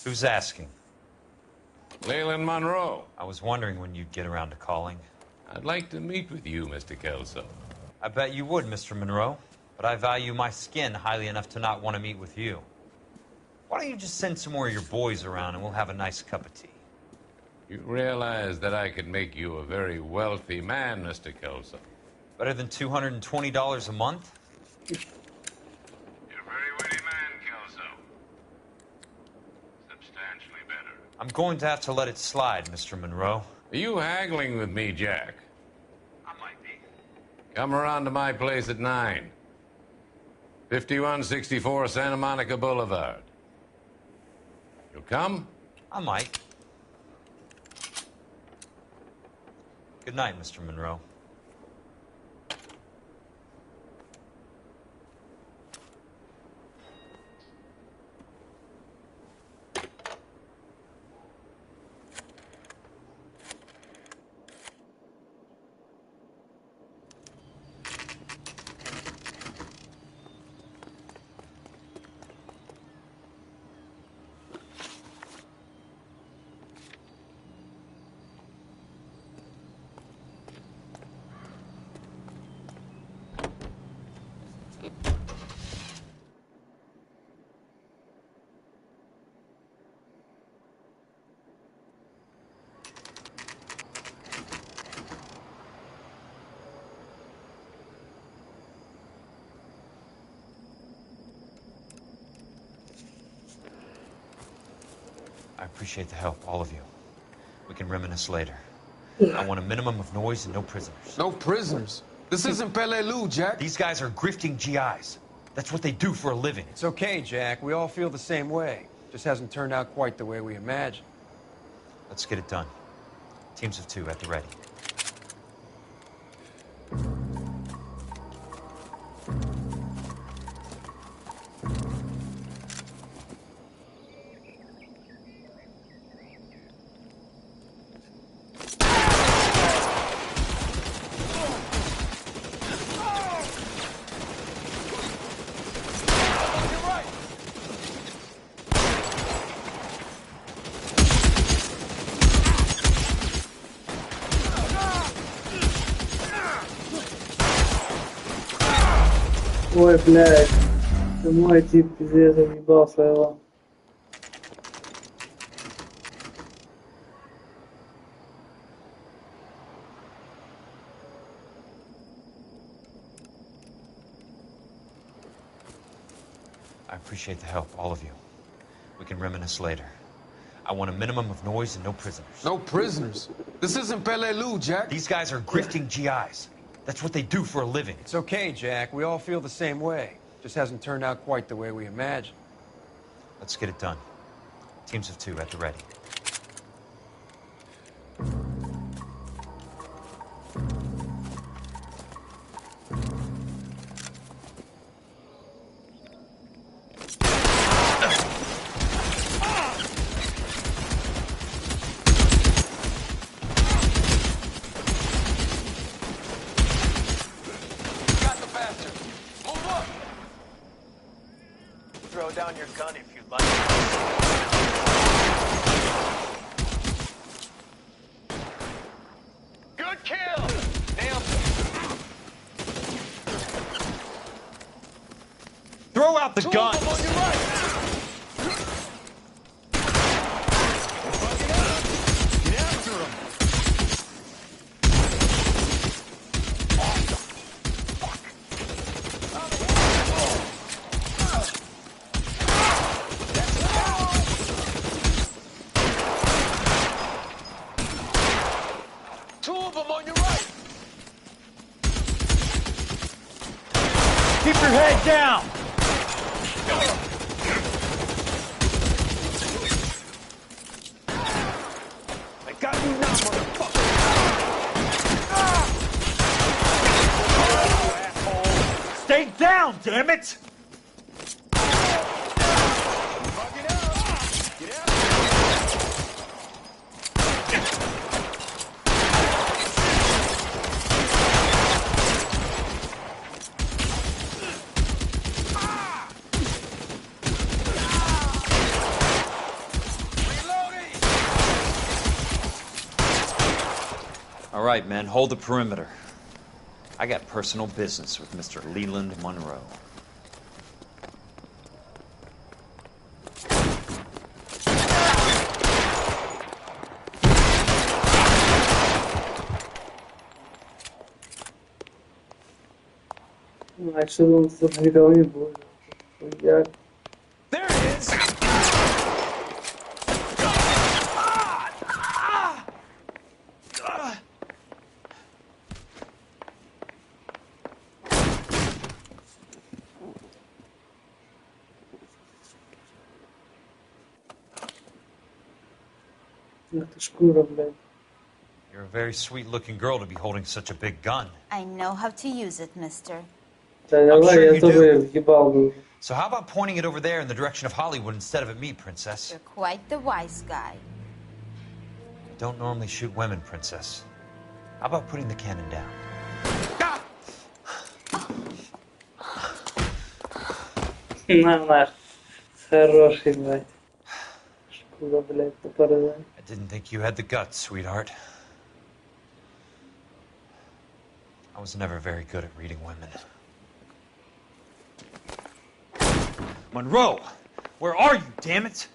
Who's asking? Leyland Monroe. I was wondering when you'd get around to calling. I'd like to meet with you, Mr. Kelso. I bet you would, Mr. Monroe. But I value my skin highly enough to not want to meet with you. Why don't you just send some more of your boys around and we'll have a nice cup of tea? You realize that I could make you a very wealthy man, Mr. Kelso. Better than $220 a month? You're a very witty man, Kelso. Substantially better. I'm going to have to let it slide, Mr. Monroe. Are you haggling with me, Jack? I might be. Come around to my place at 9. 5164 Santa Monica Boulevard. You'll come? I might. Good night, Mr. Monroe. I appreciate the help, all of you. We can reminisce later. I want a minimum of noise and no prisoners. No prisoners? This isn't Peleliu, Jack. These guys are grifting GIs. That's what they do for a living. It's okay, Jack. We all feel the same way. Just hasn't turned out quite the way we imagined. Let's get it done. Teams of 2 at the ready. Ой, блядь. Это мой тип, пиздец, я въебал своего. I appreciate the help, all of you. We can reminisce later. I want a minimum of noise and no prisoners. No prisoners? This isn't Peleliu, Jack. These guys are grifting GIs. That's what they do for a living. It's okay, Jack. We all feel the same way. Just hasn't turned out quite the way we imagined. Let's get it done. Teams of 2 at the ready. Throw down your gun if you'd like. Good kill! Nailed it. Throw out the gun! On your right. Get after him! Keep your head down! I got you now, motherfucker! Stay down, damn it! All right, men, hold the perimeter. I got personal business with Mr. Leland Monroe. Actually, он никого не будет. Я... There it is! Ах ты шкура, блядь. You're a very sweet-looking girl to be holding such a big gun. I know how to use it, mister. Да I'm давай, sure я you тоже do. въебал бы уже. So how about pointing it over there in the direction of Hollywood instead of at me, Princess? You're quite the wise guy. I don't normally shoot women, Princess. How about putting the cannon down? На, хороший, блядь. Шкура, блядь, тупорылая. I didn't think you had the guts, sweetheart. I was never very good at reading women. Monroe! Where are you, damn it?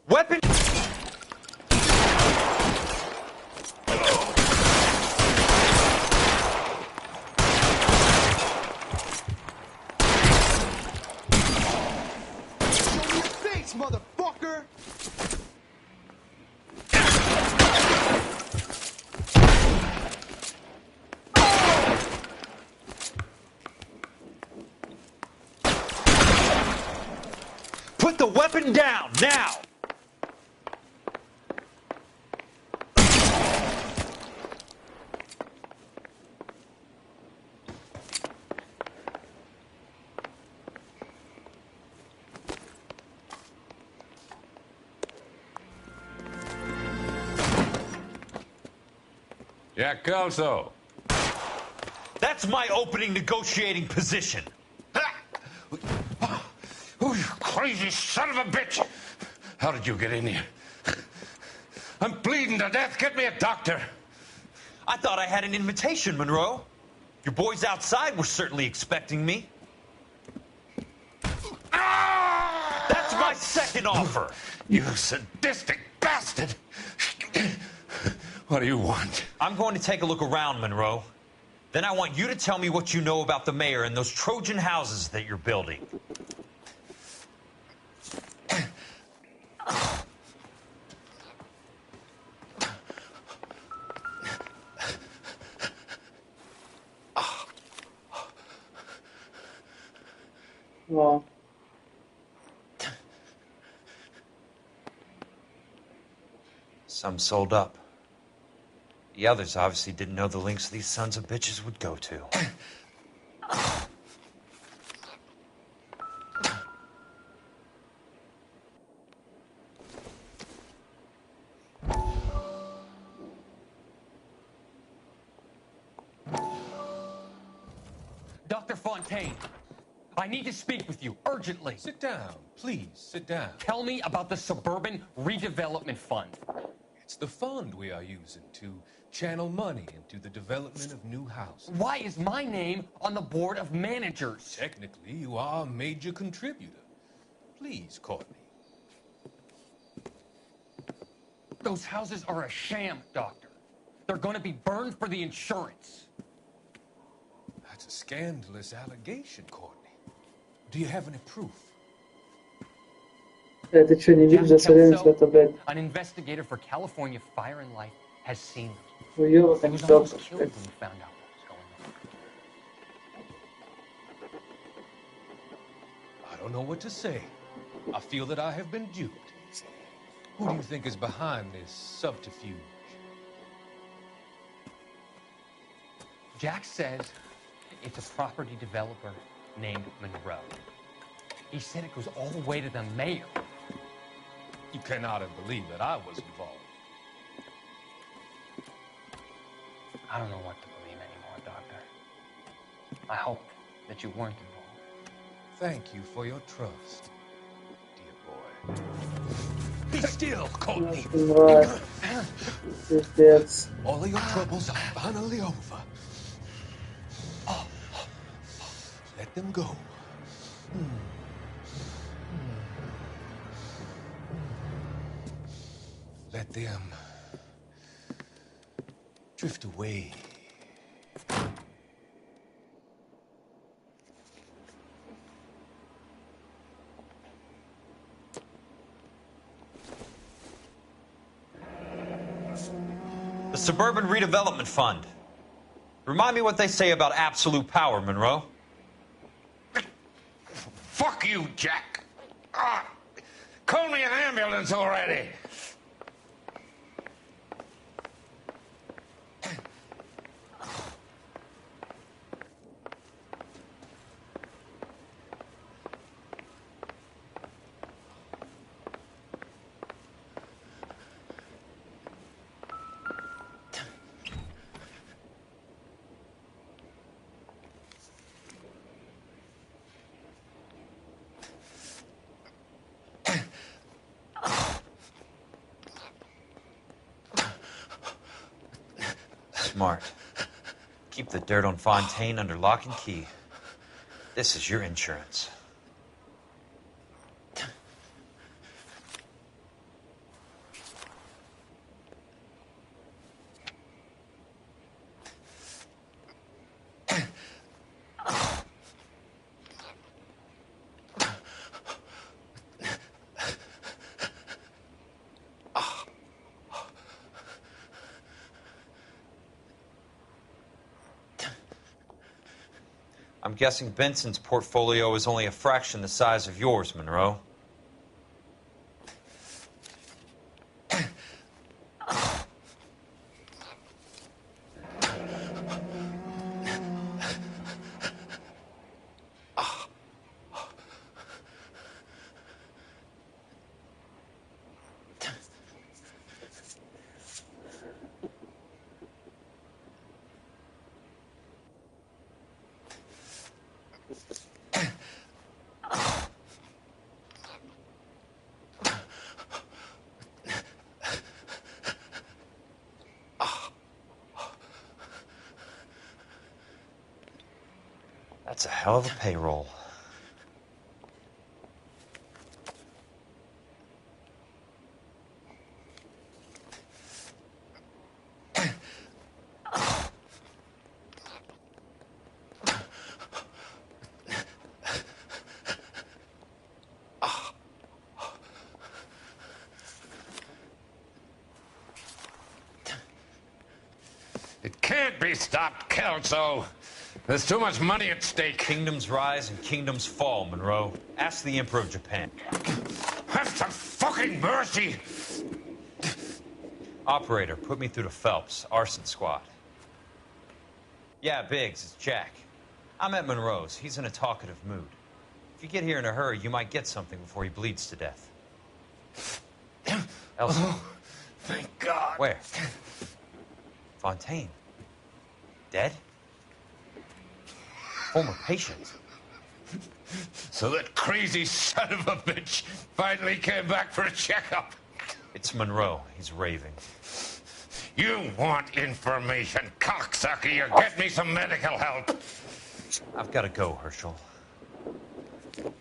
Weapon! Face, motherfucker! Put the weapon down, now! Jack Kelso. That's my opening negotiating position. Oh, you crazy son of a bitch! How did you get in here? I'm bleeding to death. Get me a doctor. I thought I had an invitation, Monroe. Your boys outside were certainly expecting me. That's my second offer. You sadistic bastard! What do you want? I'm going to take a look around, Monroe. Then I want you to tell me what you know about the mayor and those Trojan houses that you're building. Wow. Some sold up. The others obviously didn't know the lengths these sons of bitches would go to. Dr. Fontaine, I need to speak with you urgently. Sit down, please, sit down. Tell me about the Suburban Redevelopment Fund. It's the fund we are using to channel money into the development of new houses. Why is my name on the board of managers? Technically, you are a major contributor. Please, Courtney. Those houses are a sham, Doctor. They're going to be burned for the insurance. That's a scandalous allegation, Courtney. Do you have any proof? Ты что, не видишь за время света, блядь? An investigator for California Fire and Life has seen them. Хуёво, He как was доктор, almost killed when блядь. he found out what was going on. I don't know what to say. I feel that I have been duped. Who do you think is behind this subterfuge? Jack says it's a property developer named Monroe. He said it goes all the way to the mayor. You cannot have believed that I was involved. I don't know what to believe anymore, Doctor. I hope that you weren't involved. Thank you for your trust, dear boy. Be still, Courtney. Пиздец. All of your troubles are finally over. Let them go. Let them drift away. suburban redevelopment fund. Remind me what they say about absolute power, Monroe. Fuck you, Jack. Call me an ambulance already. Smart. Keep the dirt on Fontaine under lock and key. This is your insurance. I'm guessing Benson's portfolio is only a fraction the size of yours, Monroe. That's a hell of a payroll. It can't be stopped, Kelso. There's too much money at stake. Kingdoms rise and kingdoms fall, Monroe. Ask the Emperor of Japan. Have some fucking mercy! Operator, put me through to Phelps, arson squad. Yeah, Biggs, it's Jack. I'm at Monroe's. He's in a talkative mood. If you get here in a hurry, you might get something before he bleeds to death. Elsa. Oh, thank God. Where? Fontaine. Dead? Former patient. So that crazy son of a bitch finally came back for a checkup. It's Monroe. He's raving. You want information, cocksucker. You get me some medical help. I've got to go, Herschel.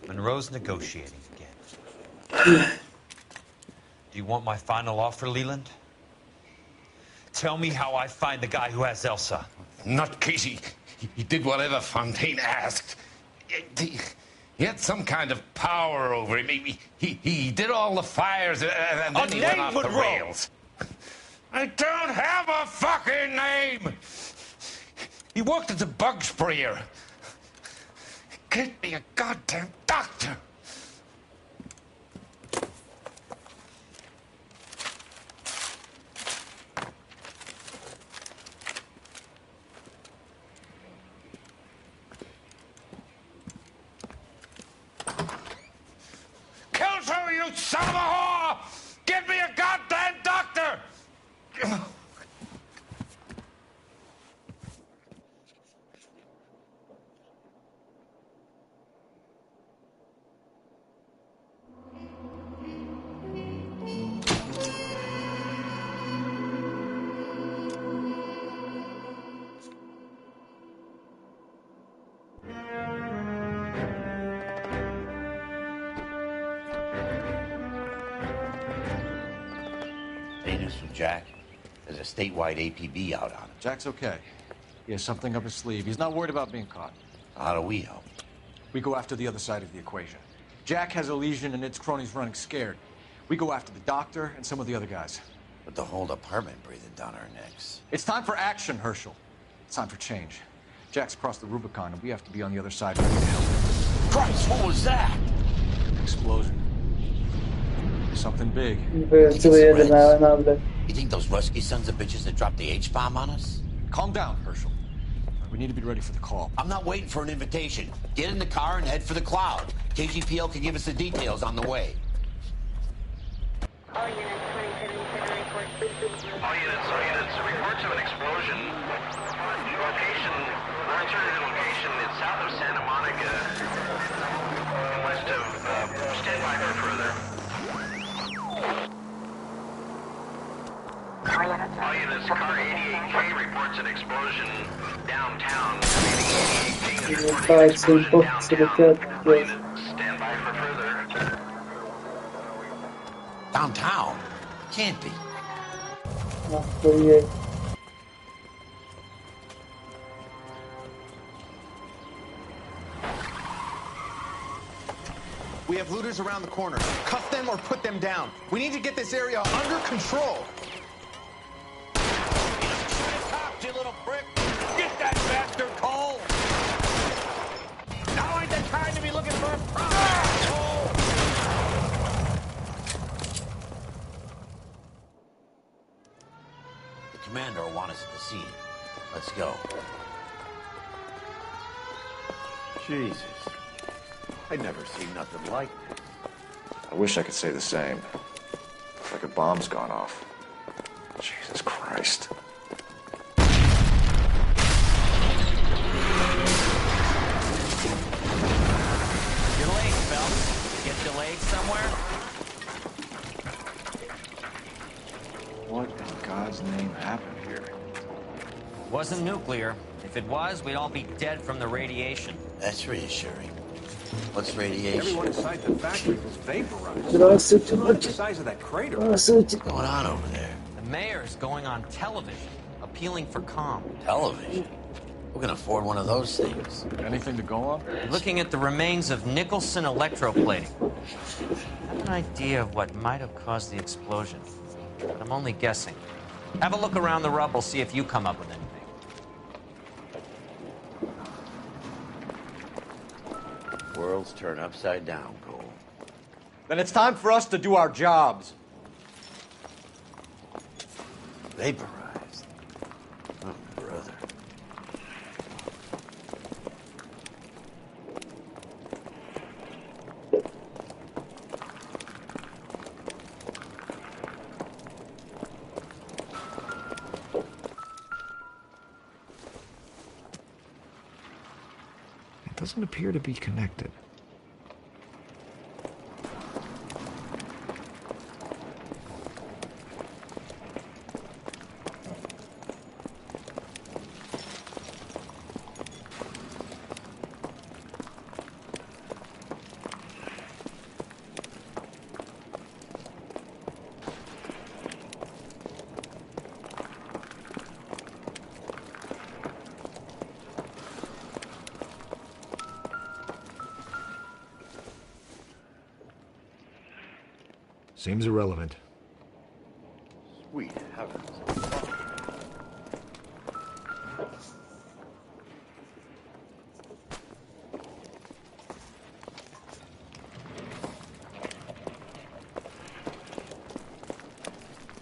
Monroe's negotiating again. Do you want my final offer, Leland? Tell me how I find the guy who has Elsa. Not Casey. He did whatever Fontaine asked. He had some kind of power over him. He did all the fires and then he went off the rails. I don't have a fucking name! He worked as a bug sprayer. Get me a goddamn doctor! Kelso, you son of a whore! Get me a goddamn doctor! Hey, this from Jack. There's a statewide APB out on him. Jack's okay. He has something up his sleeve. He's not worried about being caught. How do we help? We go after the other side of the equation. Jack has a legion and its cronies running scared. We go after the doctor and some of the other guys. With the whole department breathing down our necks. It's time for action, Herschel. It's time for change. Jack's crossed the Rubicon, and we have to be on the other side ready to help. Christ, what was that? Explosion. Something big. You think those Rusky sons of bitches that dropped the H-bomb on us? Calm down, Herschel. We need to be ready for the call. I'm not waiting for an invitation. Get in the car and head for the cloud. KGPL can give us the details on the way. All units, reports of an explosion. Location, alternative location is south of Santa Monica, west of, stand by for further. All units, car 88K reports an explosion downtown. 88K is reporting an explosion downtown. All units, stand by for further. Downtown? Can't be. We have looters around the corner. Cuff them or put them down. We need to get this area under control. You little prick! Get that bastard, Cole! Now ain't the time to be looking for a prize, Cole! The commander will want us at the scene. Let's go. Jesus. I never seen nothing like this. I wish I could say the same. It's like a bomb's gone off. Jesus Christ. You're late, Phelps. Get delayed somewhere? What in God's name happened here? Wasn't nuclear. If it was, we'd all be dead from the radiation. That's reassuring. What's radiation? Everyone inside the factory was vaporized. Did I say too much? The size of that crater. What's going on over there? The mayor's going on television, appealing for calm. Television? Who can afford one of those things? Anything to go on? Looking at the remains of Nicholson electroplating. I have an idea of what might have caused the explosion, but I'm only guessing. Have a look around the rubble, see if you come up with anything. Worlds turn upside down, Cole. Then it's time for us to do our jobs. Vaporized. Oh, brother. It doesn't appear to be connected. Seems irrelevant. Sweet heavens.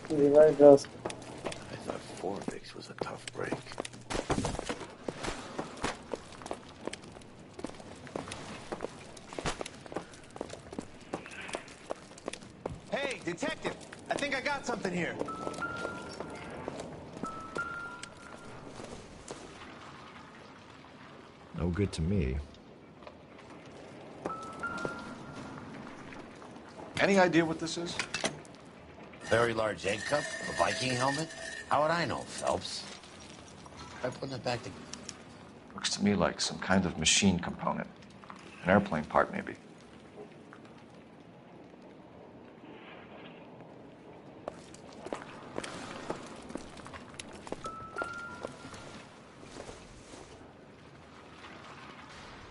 Revive just. I thought Forvix was a tough break. Hey, detective! I think I got something here. No good to me. Any idea what this is? Very large egg cup? A Viking helmet? How would I know, Phelps? Try putting it back together. Looks to me like some kind of machine component. An airplane part, maybe.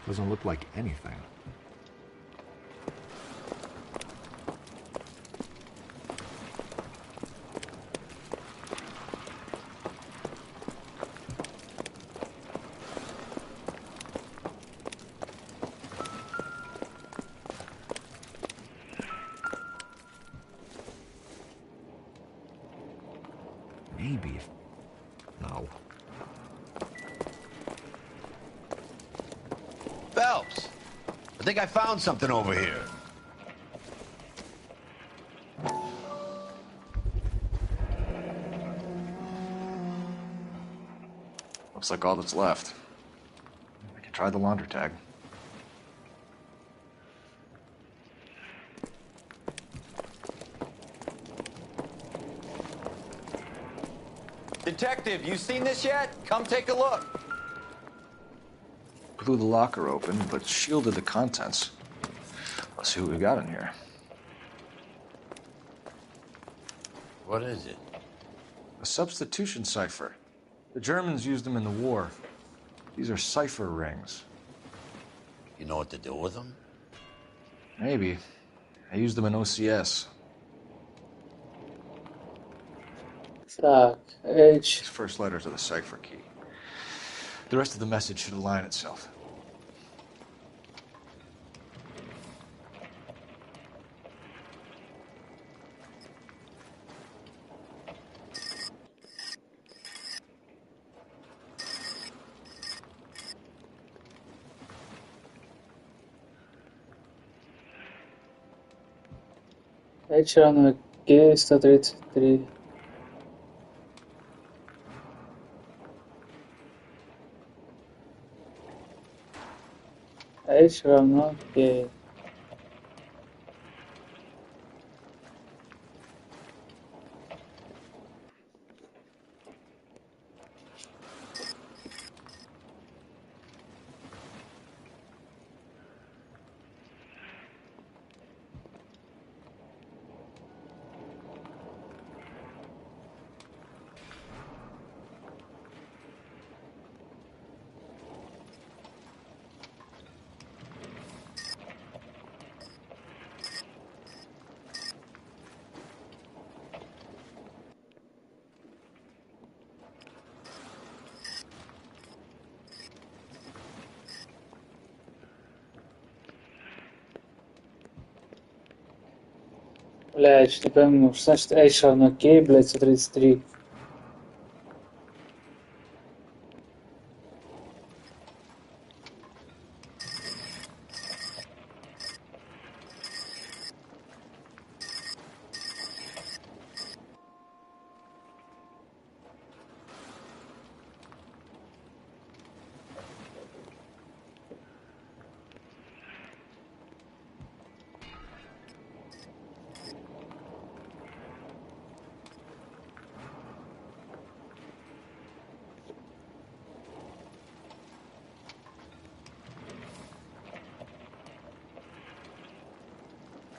Doesn't look like anything. Maybe if... No. Phelps, I think I found something over here. Looks like all that's left. We can try the laundry tag. Detective, you seen this yet? Come take a look. Blew the locker open, but shielded the contents. Let's see what we got in here. What is it? A substitution cipher. The Germans used them in the war. These are cipher rings. You know what to do with them? Maybe. I used them in OCS. Так, H. These first letters are the cipher key. The rest of the message should align itself. H равно K 133. H равно K. Блядь, что пойму, что значит H равно K, блядь, 133.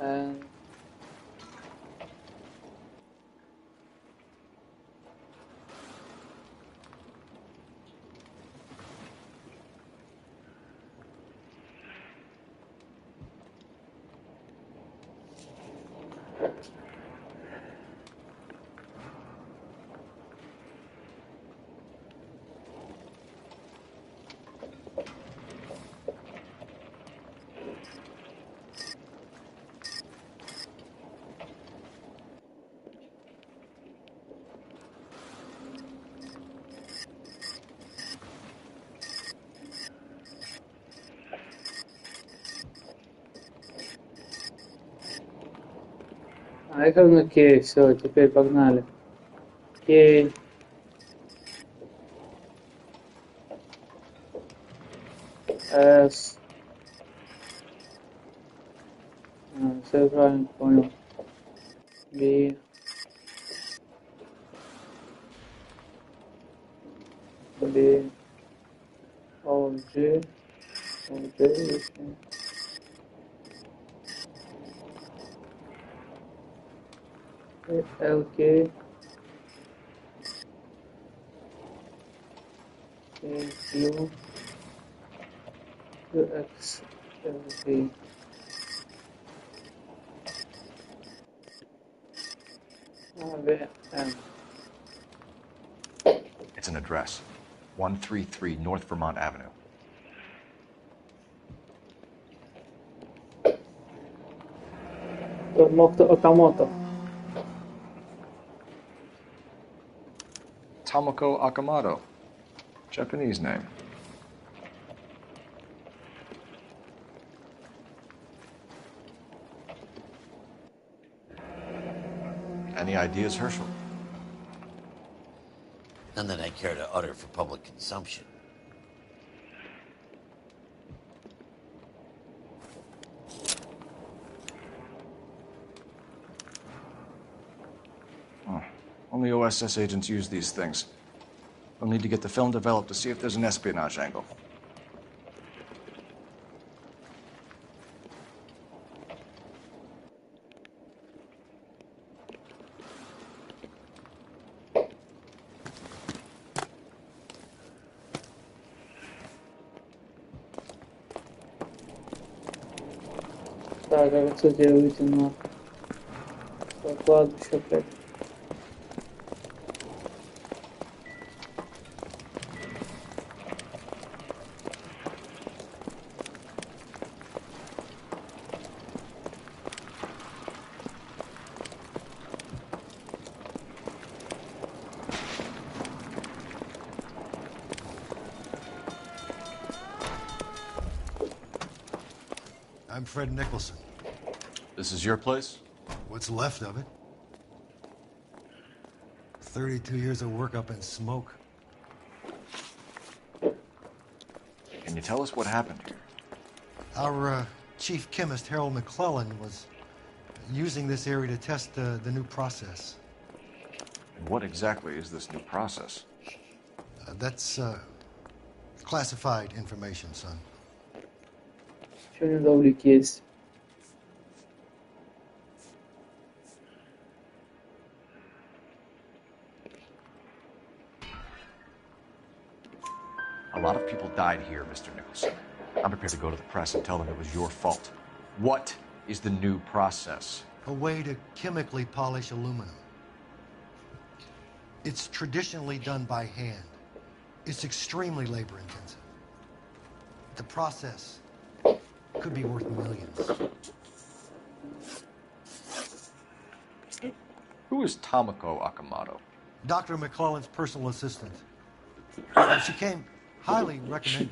And H равно K, все, теперь погнали. K. S. Все правильно понял. B. B. O, G. O, G. L, K. K, Q. Q, X, L, V. V, M. It's an address. 133 North Vermont Avenue. Okamoto. Tomoko Akamoto. Japanese name. Any ideas, Herschel? None that I care to utter for public consumption. Oh, only OSS agents use these things. We'll need to get the film developed to see if there's an espionage angle. Так, а что делаете на кладбище опять? I'm Fred Nicholson. This is your place? What's left of it. 32 years of work up in smoke. Can you tell us what happened here? Our chief chemist, Harold McClellan, was using this area to test the new process. And what exactly is this new process? That's classified information, son. Сегодня завлек есть. A lot of people died here, Mr. Nicholson. I'm prepared to go to the press and tell them it was your fault. What is the new process? A way to chemically polish aluminum. It's traditionally done by hand. It's extremely labor-intensive. The process could be worth millions. Who is Tomoko Akamoto? Dr. McClellan's personal assistant. She came highly recommended.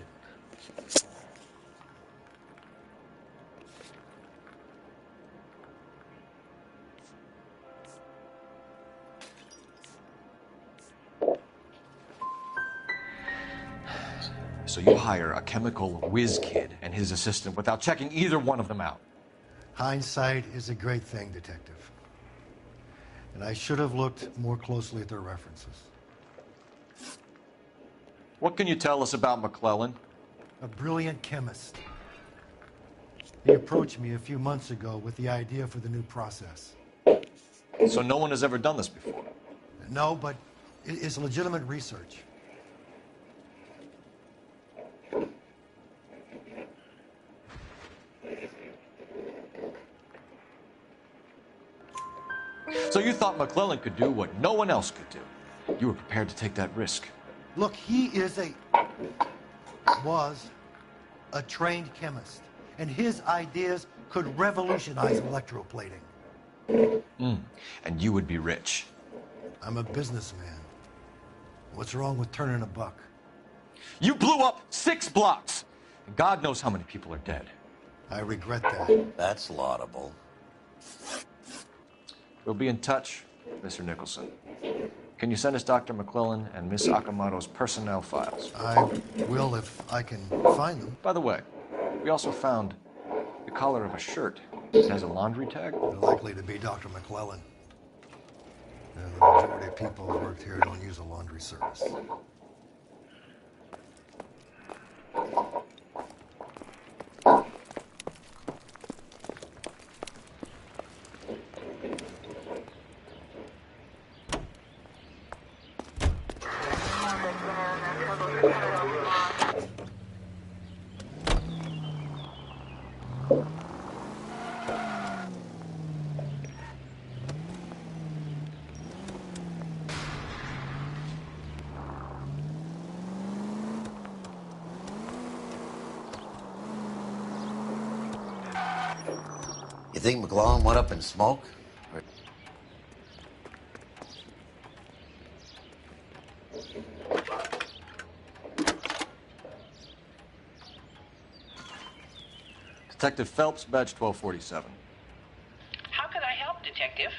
So you hire a chemical whiz kid and his assistant without checking either one of them out? Hindsight is a great thing, Detective. And I should have looked more closely at their references. What can you tell us about McClellan? A brilliant chemist. He approached me a few months ago with the idea for the new process. So no one has ever done this before? No, but it is legitimate research. So you thought McClellan could do what no one else could do? You were prepared to take that risk? Look, he was a trained chemist, and his ideas could revolutionize electroplating. And you would be rich? I'm a businessman. What's wrong with turning a buck? You blew up 6 blocks! And God knows how many people are dead. I regret that. That's laudable. We'll be in touch, Mr. Nicholson. Can you send us Dr. McClellan and Miss Akamoto's personnel files? I will if I can find them. By the way, we also found the collar of a shirt. It has a laundry tag. They're likely to be Dr. McClellan. And the majority of people who work here don't use a laundry service. You think McClellan went up in smoke? Detective Phelps, badge 1247. How could I help, Detective?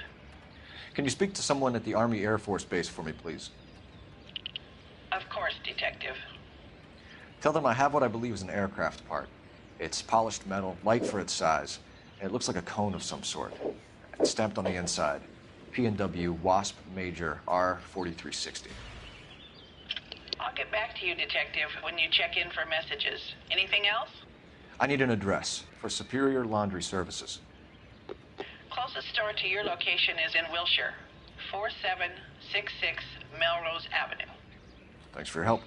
Can you speak to someone at the Army Air Force Base for me, please? Of course, Detective. Tell them I have what I believe is an aircraft part. It's polished metal, light for its size, and it looks like a cone of some sort. It's stamped on the inside. P&W Wasp Major R4360. I'll get back to you, Detective, when you check in for messages. Anything else? I need an address for Superior Laundry Services. Closest store to your location is in Wilshire, 4766 Melrose Avenue. Thanks for your help.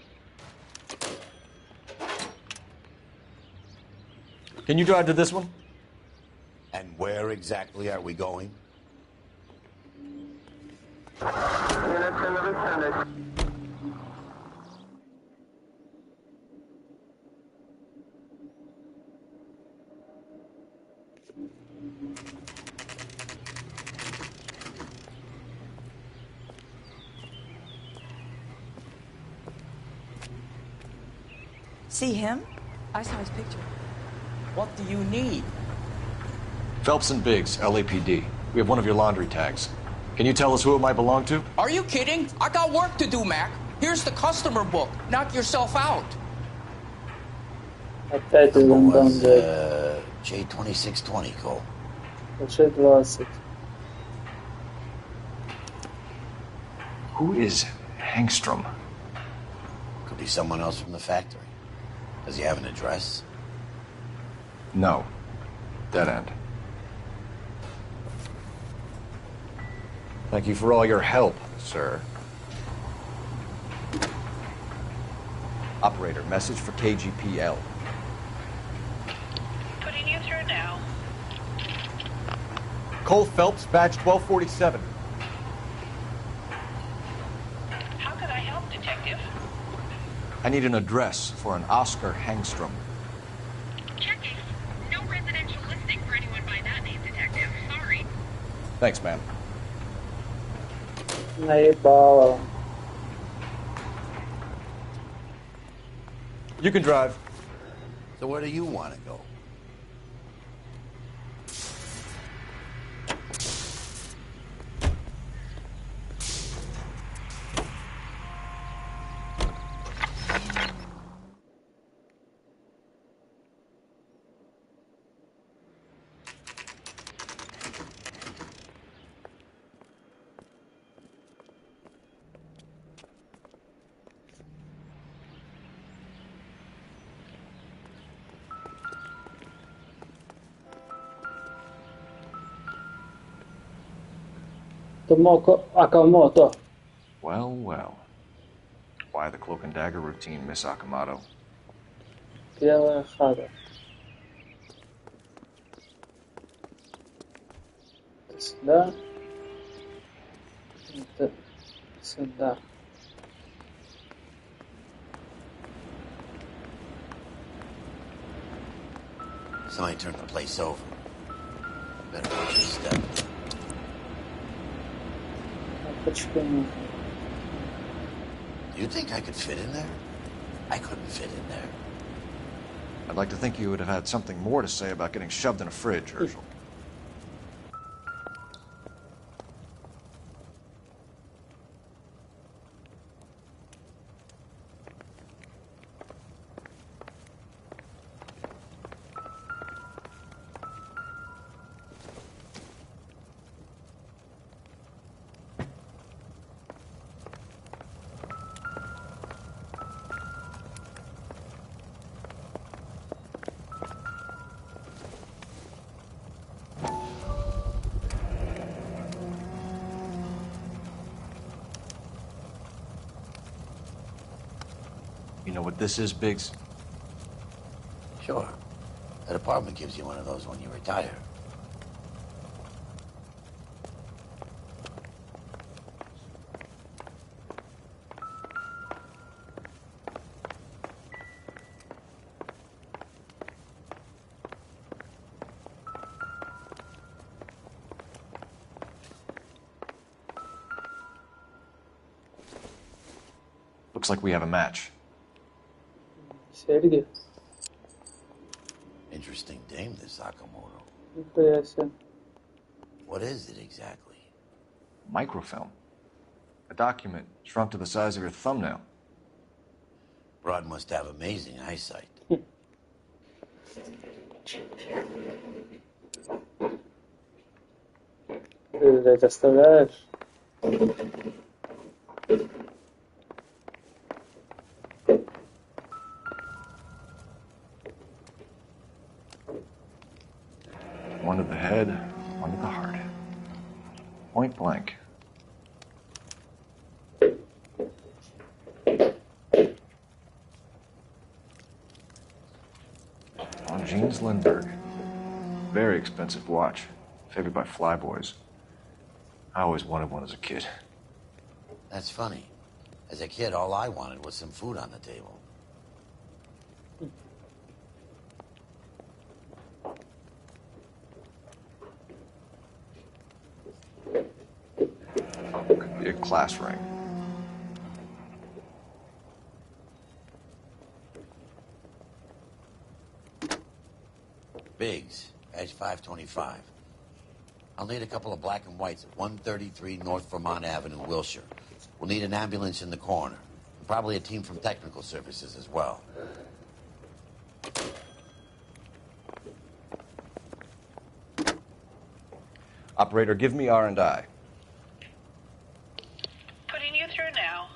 Can you drive to this one? And where exactly are we going? See him? I saw his picture. What do you need? Phelps and Biggs, LAPD. We have one of your laundry tags. Can you tell us who it might belong to? Are you kidding? I got work to do, Mac. Here's the customer book. Knock yourself out. Опять идем там, блядь. J2620, Cole. J20. Who is Hangstrom? Could be someone else from the factory. Does he have an address? No. Dead end. Thank you for all your help, sir. Operator, message for KGPL. Putting you through now. Cole Phelps, badge 1247. How could I help, Detective? I need an address for an Oscar Hangstrom. Checking. No residential listing for anyone by that name, Detective. Sorry. Thanks, ma'am. Наебало. You can drive. So where do you want to go? Akamoto. Well, well. Why the cloak and dagger routine, Miss Akamoto? Белая хата. Сюда. Это сюда. Somebody turned the place over. Better watch your step. Почему? You think I could fit in there? I couldn't fit in there. I'd like to think you would have had something more to say about getting shoved in a fridge, Herschel. You know what this is, Biggs? Sure. That apartment gives you one of those when you retire. Looks like we have a match. Серьги. And Interesting dame, this Sakamoto. Нихуя себе. What is it exactly? Microfilm. A document shrunk to the size of your thumbnail. Broad must have amazing eyesight. Ты, блядь, оставляешь? One to the head, one to the heart. Point blank. On Jeans Lindbergh. Very expensive watch. Favored by flyboys. I always wanted one as a kid. That's funny. As a kid, all I wanted was some food on the table. Could be a class ring. Biggs, edge 525. I'll need a couple of black and whites at 133 North Vermont Avenue, Wilshire. We'll need an ambulance in the corner. And probably a team from technical services as well. Operator, give me R&I. Putting you through now.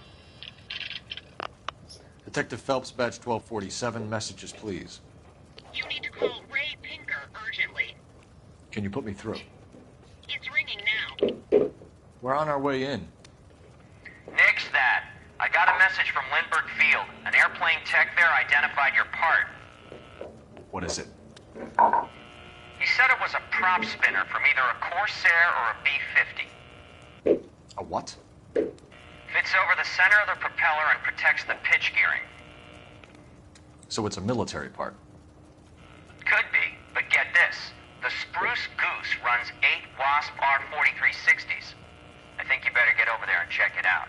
Detective Phelps, badge 1247. Messages, please. You need to call Ray Pinker urgently. Can you put me through? It's ringing now. We're on our way in. Nix that. I got a message from Lindbergh Field. An airplane tech there identified your part. What is it? He said it was a prop spinner from either a Corsair or a B-50. A what? Fits over the center of the propeller and protects the pitch gearing. So it's a military part. Could be, but get this. The Spruce Goose runs 8 Wasp R-4360s. I think you better get over there and check it out.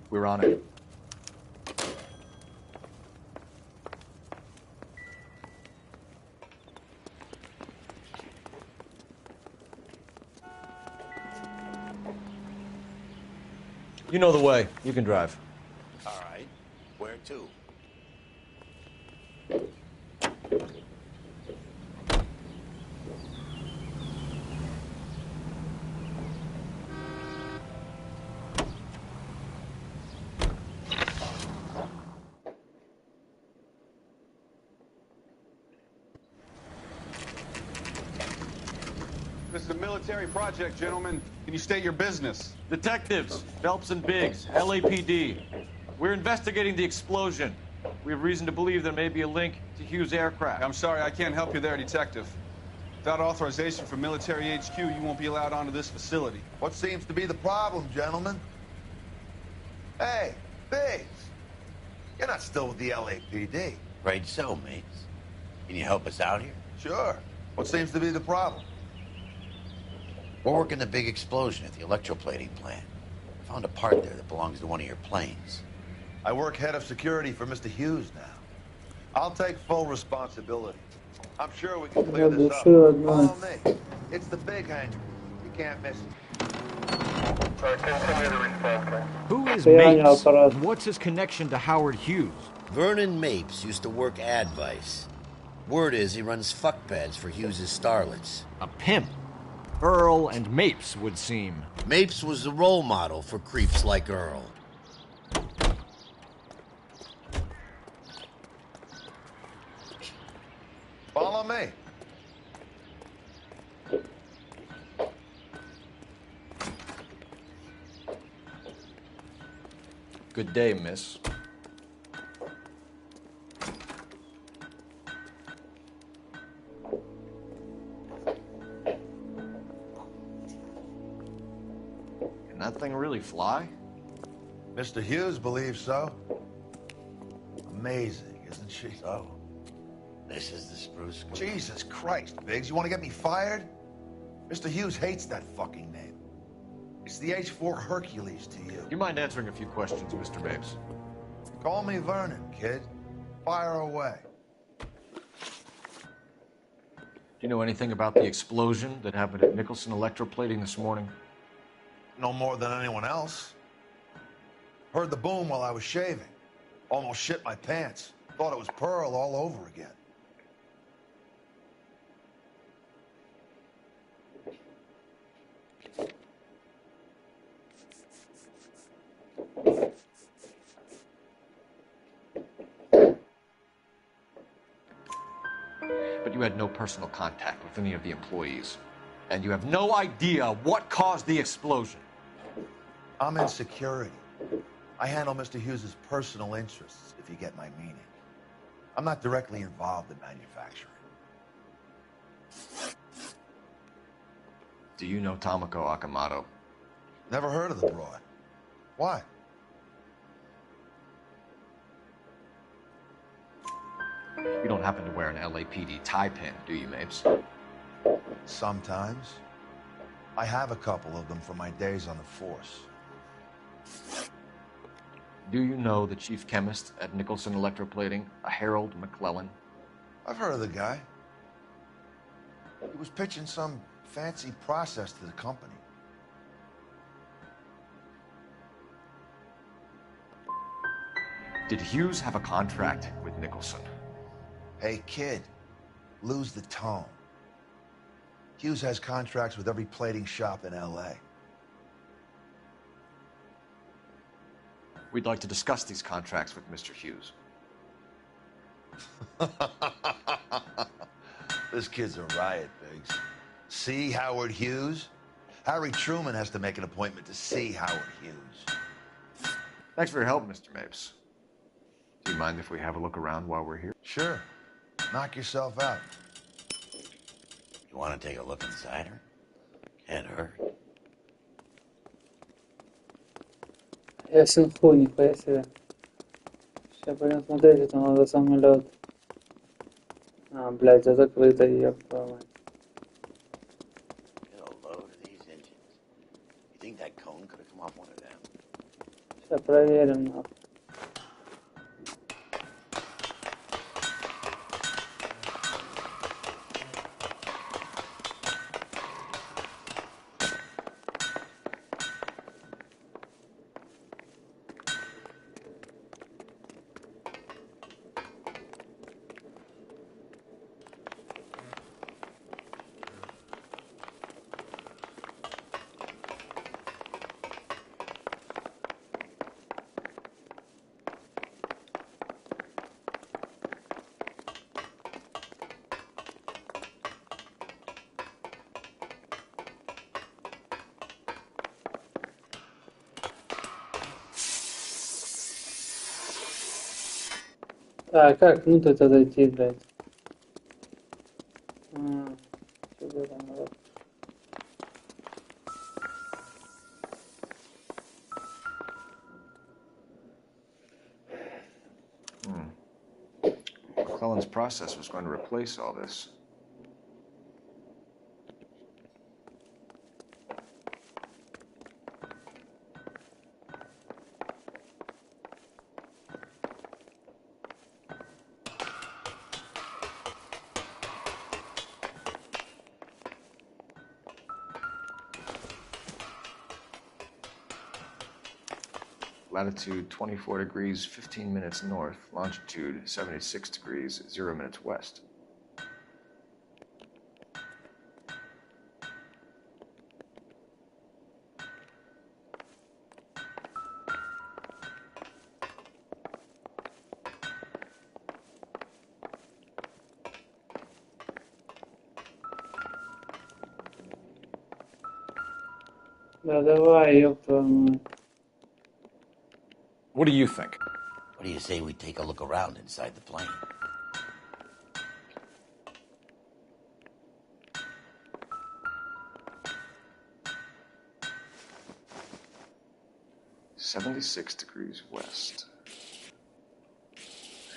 We're on it. You know the way. You can drive. All right. Where to? This is a military project, gentlemen. Can you state your business? Detectives, Phelps and Biggs, LAPD. We're investigating the explosion. We have reason to believe there may be a link to Hughes' aircraft. I'm sorry, I can't help you there, Detective. Without authorization from military HQ, you won't be allowed onto this facility. What seems to be the problem, gentlemen? Hey, Biggs. You're not still with the LAPD. Right so, mates. Can you help us out here? Sure. What seems to be the problem? We're working the big explosion at the electroplating plant. I found a part there that belongs to one of your planes. I work head of security for Mr. Hughes now. I'll take full responsibility. I'm sure we can clear this up. Follow me. It's the big hangar. You can't miss it. Who is Стояние Mapes? аппарата. And what's his connection to Howard Hughes? Vernon Mapes used to work Advice. Word is he runs fuck pads for Hughes' starlets. A pimp. Earl and Mapes would seem. Mapes was the role model for creeps like Earl. Follow me. Good day, miss. Can that thing really fly? Mr. Hughes believes so. Amazing, isn't she? So, this is the Spruce Goose. Jesus Christ, Biggs, you want to get me fired? Mr. Hughes hates that fucking name. It's the H-4 Hercules to you. You mind answering a few questions, Mr. Mapes? Call me Vernon, kid. Fire away. you know anything about the explosion that happened at Nicholson Electroplating this morning? No more than anyone else. Heard the boom while I was shaving. Almost shit my pants. Thought it was Pearl all over again. But you had no personal contact with any of the employees. And you have no idea what caused the explosion. I'm in security. I handle Mr. Hughes's personal interests, if you get my meaning. I'm not directly involved in manufacturing. Do you know Tomoko Akamoto? Never heard of the broad. Why? You don't happen to wear an LAPD tie pin, do you, Mapes? Sometimes. I have a couple of them from my days on the force. Do you know the chief chemist at Nicholson Electroplating, a Harold McClellan? I've heard of the guy. He was pitching some fancy process to the company. Did Hughes have a contract with Nicholson? Hey, kid, lose the tone. Hughes has contracts with every plating shop in L.A. We'd like to discuss these contracts with Mr. Hughes. This kid's a riot, Biggs. See Howard Hughes? Harry Truman has to make an appointment to see Howard Hughes. Thanks for your help, Mr. Mapes. Do you mind if we have a look around while we're here? Sure. Knock yourself out. You want to take a look inside her? Can't hurt. Я синху, нихуя себе. Сейчас пойдем смотреть, это надо самолет. А, блядь, это закрыто, ёпта мать. Get a load of these engines. You think that cone could have come off one of them? Сейчас проверим, нахуй. А как внутрь тогда зайти, блядь? Сюда там надо. McClellan's process was going to replace all this. Latitude 24 degrees, 15 minutes north. Longitude 76 degrees, 0 minutes west. Да давай, ёпта мать. What do you think? What do you say we take a look around inside the plane? "76 degrees west.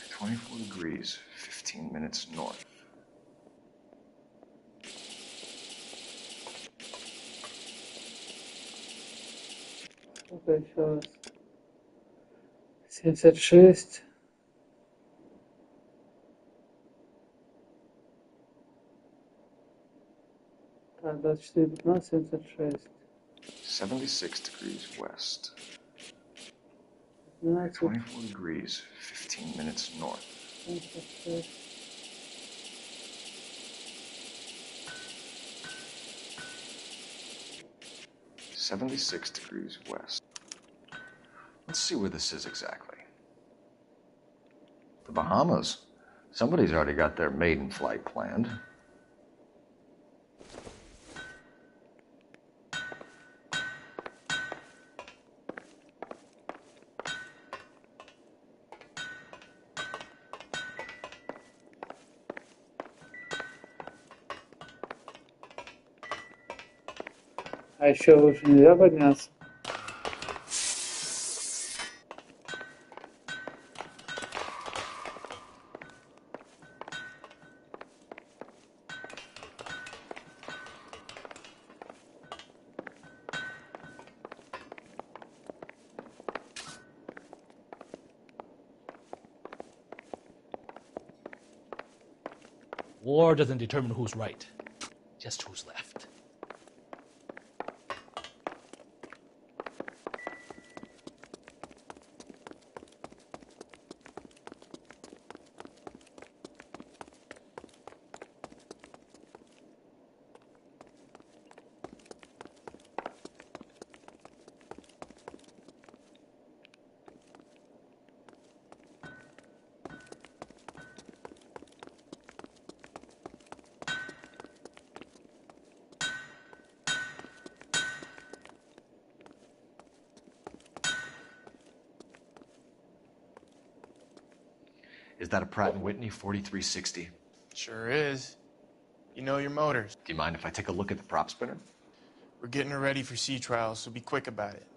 24 degrees, 15 minutes north." Сколько еще раз? 76. Так, 24, 15, 76. 76 degrees west. 15, 24 degrees, 15 minutes north. 76. 76 degrees west. Let's see where this is exactly. The Bahamas. Somebody's already got their maiden flight planned. А еще выше нельзя подняться? War doesn't determine who's right, just who's left. Is that a Pratt & Whitney 4360? Sure is. You know your motors. Do you mind if I take a look at the prop spinner? We're getting her ready for sea trials, so be quick about it.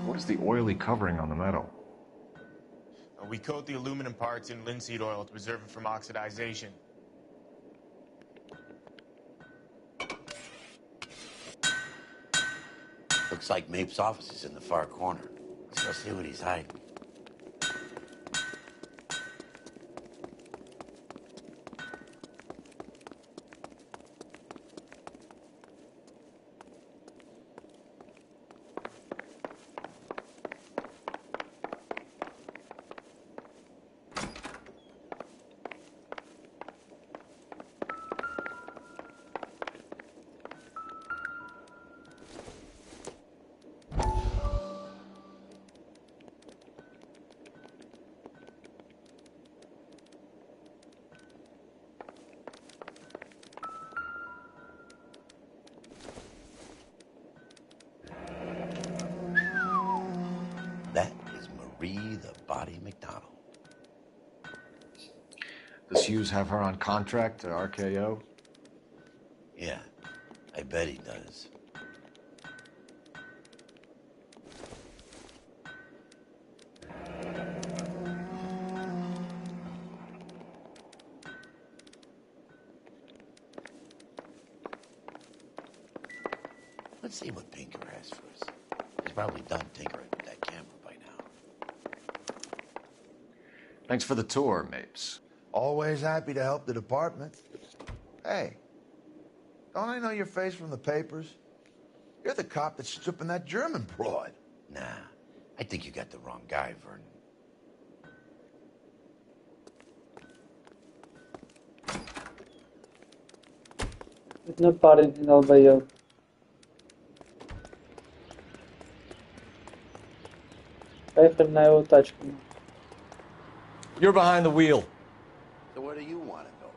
What is the oily covering on the metal? We coat the aluminum parts in linseed oil to preserve it from oxidization. Looks like Mapes' office is in the far corner. Let's go see what he's hiding. That is Marie the Body McDonald. Does Hughes have her on contract to RKO? Yeah, I bet he does. Let's see what Pinker has for us. He's probably done tinkering with that camera by now. Thanks for the tour, Mapes. Always happy to help the department. Hey, don't I know your face from the papers? You're the cop that's stripping that German broad. Nah, I think you got the wrong guy, Vernon. इतना पारे नहीं भाई अब क्या करना है वो touch करना You're behind the wheel. So where do you want to go?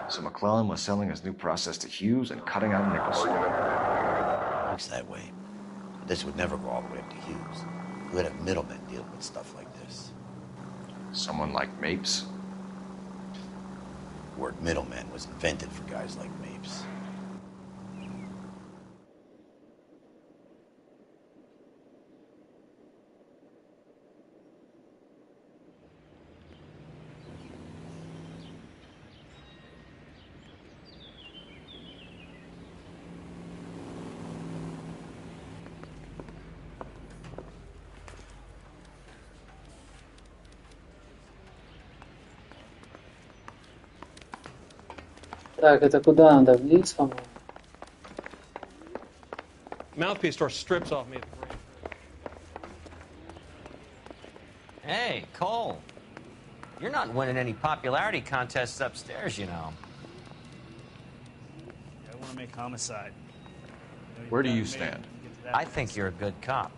So McClellan was selling his new process to Hughes and cutting out Nicholson. Looks that way. But this would never go all the way up to Hughes. You would have middlemen dealing with stuff like this. Someone like Mapes? The word middleman was invented for guys like Mapes. Так, это куда надо? Вниз, по-моему. Mouthpiece store strips off me at the Grand. Hey, Cole. You're not winning any popularity contests upstairs, you know. I want to make homicide. Where do you stand? I think you're a good cop,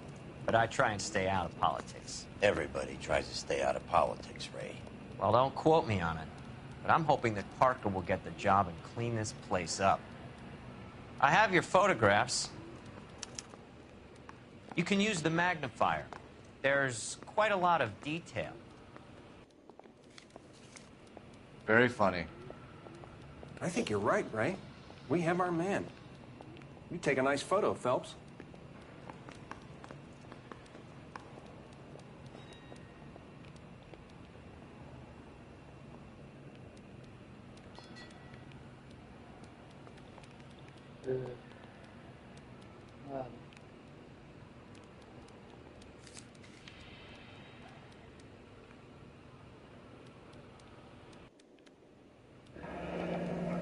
but I try and stay out of politics. Everybody tries to stay out of politics, Ray. Well, don't quote me on it, but I'm hoping that Parker will get the job and clean this place up. I have your photographs. You can use the magnifier. There's quite a lot of detail. Very funny. I think you're right, Ray. We have our man. You take a nice photo, Phelps.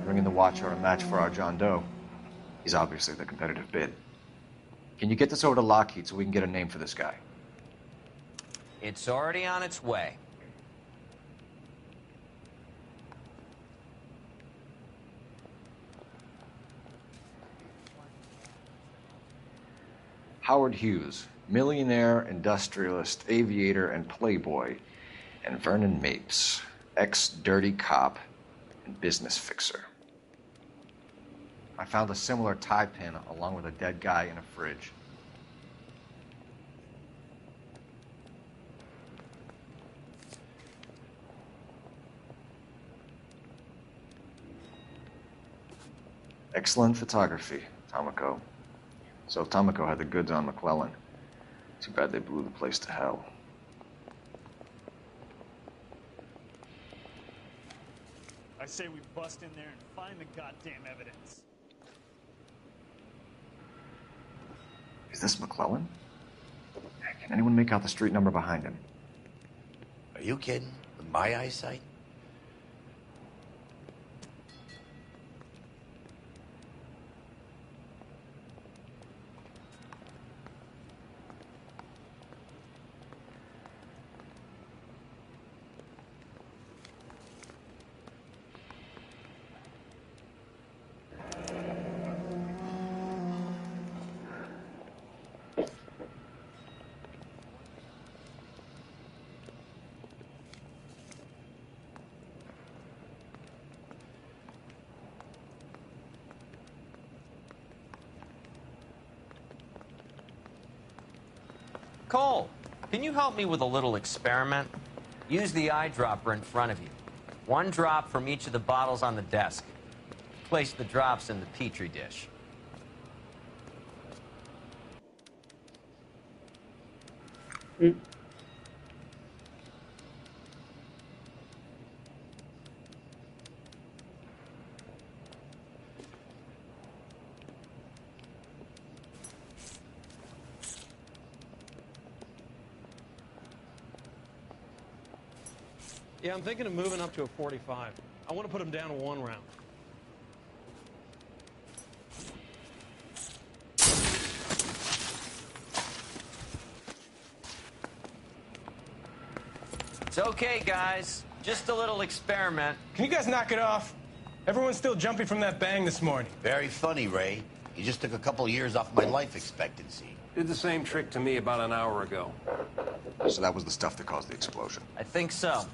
Bringing the Watcher a match for our John Doe. He's obviously the competitive bid. Can you get this over to Lockheed so we can get a name for this guy? It's already on its way. Howard Hughes, millionaire, industrialist, aviator, and playboy. And Vernon Mapes, ex-dirty cop and business fixer. I found a similar tie pin along with a dead guy in a fridge. Excellent photography, Tomoko. So Tomoko had the goods on McClellan. Too bad they blew the place to hell. I say we bust in there and find the goddamn evidence. Is this McClellan? Can anyone make out the street number behind him? Are you kidding? With my eyesight? Cole, can you help me with a little experiment? Use the eyedropper in front of you. One drop from each of the bottles on the desk. Place the drops in the Petri dish. Yeah, I'm thinking of moving up to a 45. I want to put him down to 1 round. It's okay, guys. Just a little experiment. Can you guys knock it off? Everyone's still jumping from that bang this morning. Very funny, Ray. You just took a couple of years off my life expectancy. Did the same trick to me about an hour ago. So that was the stuff that caused the explosion. I think so.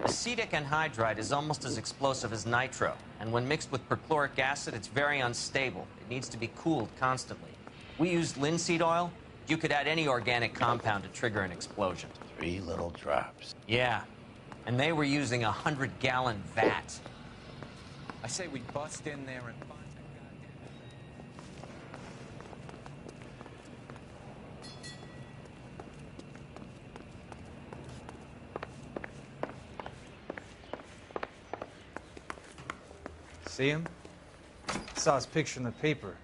Acetic anhydride is almost as explosive as nitro, and when mixed with perchloric acid, it's very unstable. It needs to be cooled constantly. We used linseed oil. You could add any organic compound to trigger an explosion. 3 little drops. Yeah, and they were using a 100-gallon vat. I say we bust in there and find See him? Saw his picture in the paper.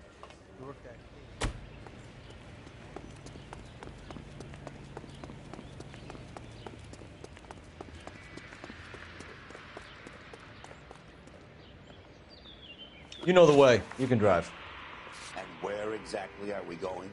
You know the way. You can drive. And where exactly are we going?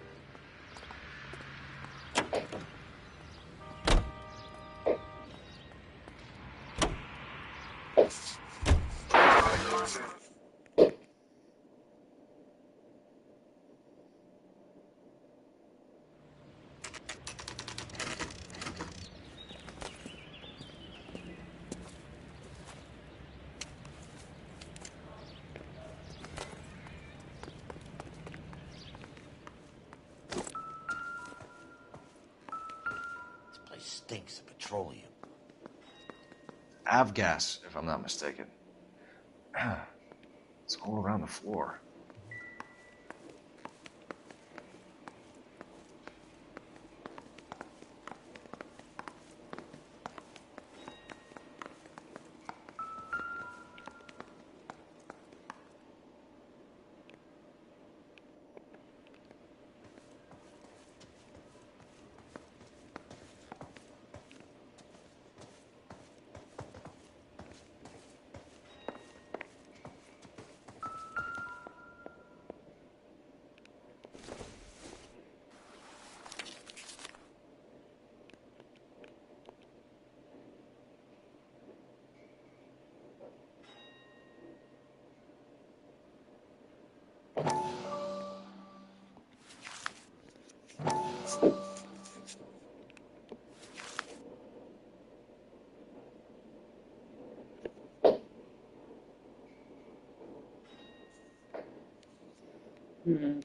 Stinks of petroleum. Avgas, if I'm not mistaken. It's all around the floor.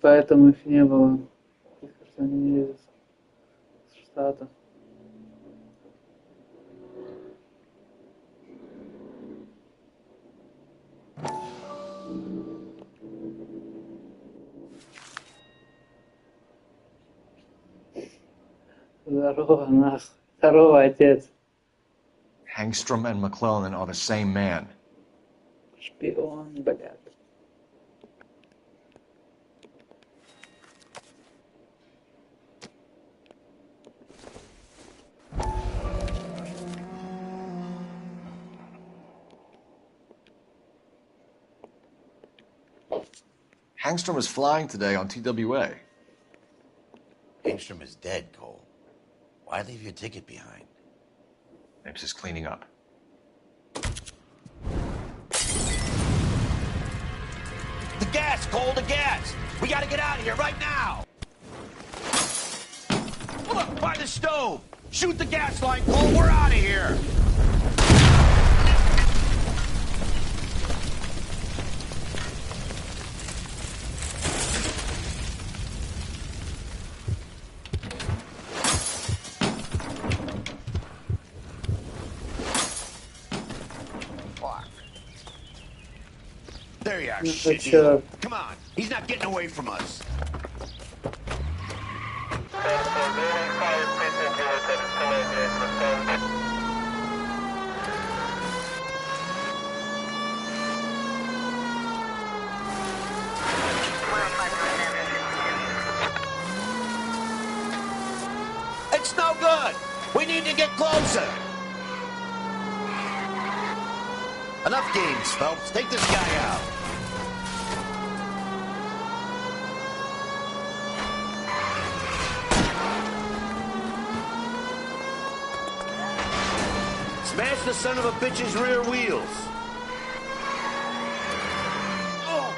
Поэтому их не было. Потому что они не из штата. Здорово, нахуй. Здорово, отец. Hangstrom and McClellan are the same man. Шпион, блядь. Hangstrom is flying today on TWA. Hangstrom is dead, Cole. Why leave your ticket behind? Maybe just cleaning up. The gas, Cole, the gas! We gotta get out of here right now! Look, by the stove! Shoot the gas line, Cole, we're out of here! There you are, shit. Come on, he's not getting away from us. It's no good. We need to get closer. Enough games, Phelps. Take this guy out. Smash the son of a bitch's rear wheels. Oh.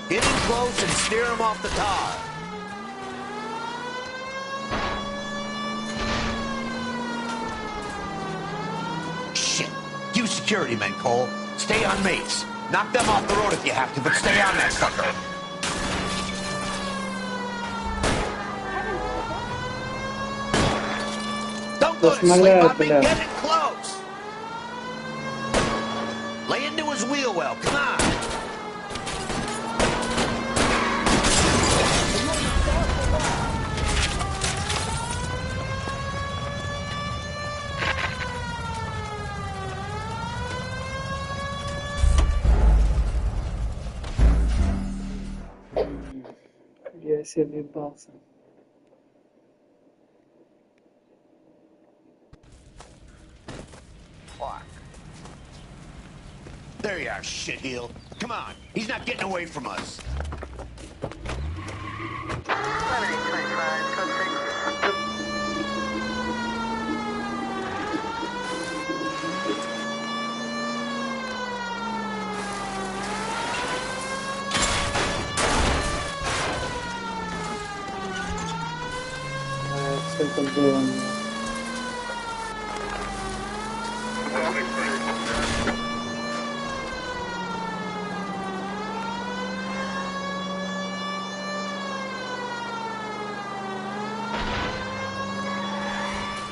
Get in close and steer him off the tar. Shit. You security men, Cole. Stay on mates. Knock them off the road if you have to, but stay on that sucker. Don't go to sleep on me. Get in close. Lay into his wheel well. Come on. все въебался. There you are, shitheel. Come on, he's not getting away from us. Все это было.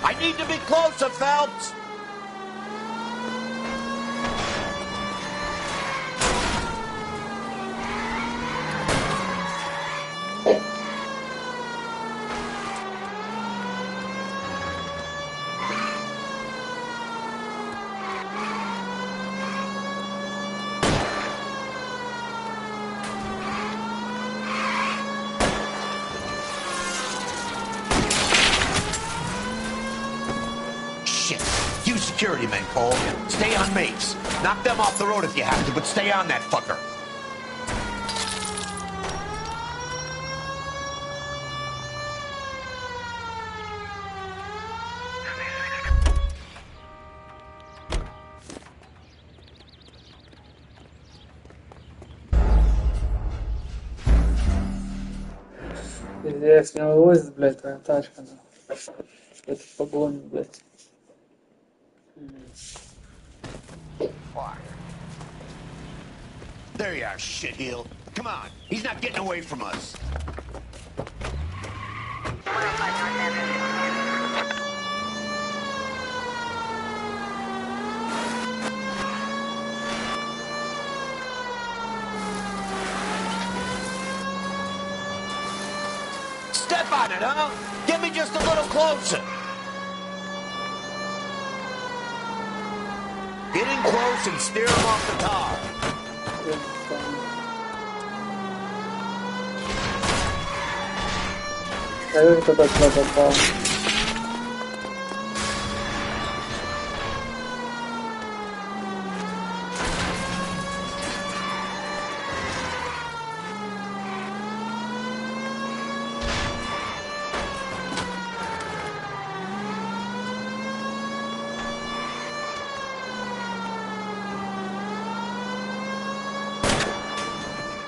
I need to be closer, Phelps. Security men, Cole. Stay on mates. Knock them off the road if you have to, but stay on that fucker. Пиздец, не вывозит, блядь, твоя тачка, да. Это погоня, блядь. There you are, shitheel. Come on, he's not getting away from us. Step on it, huh? Get me just a little closer. Get in close and steer him off the tar. Кто так попал?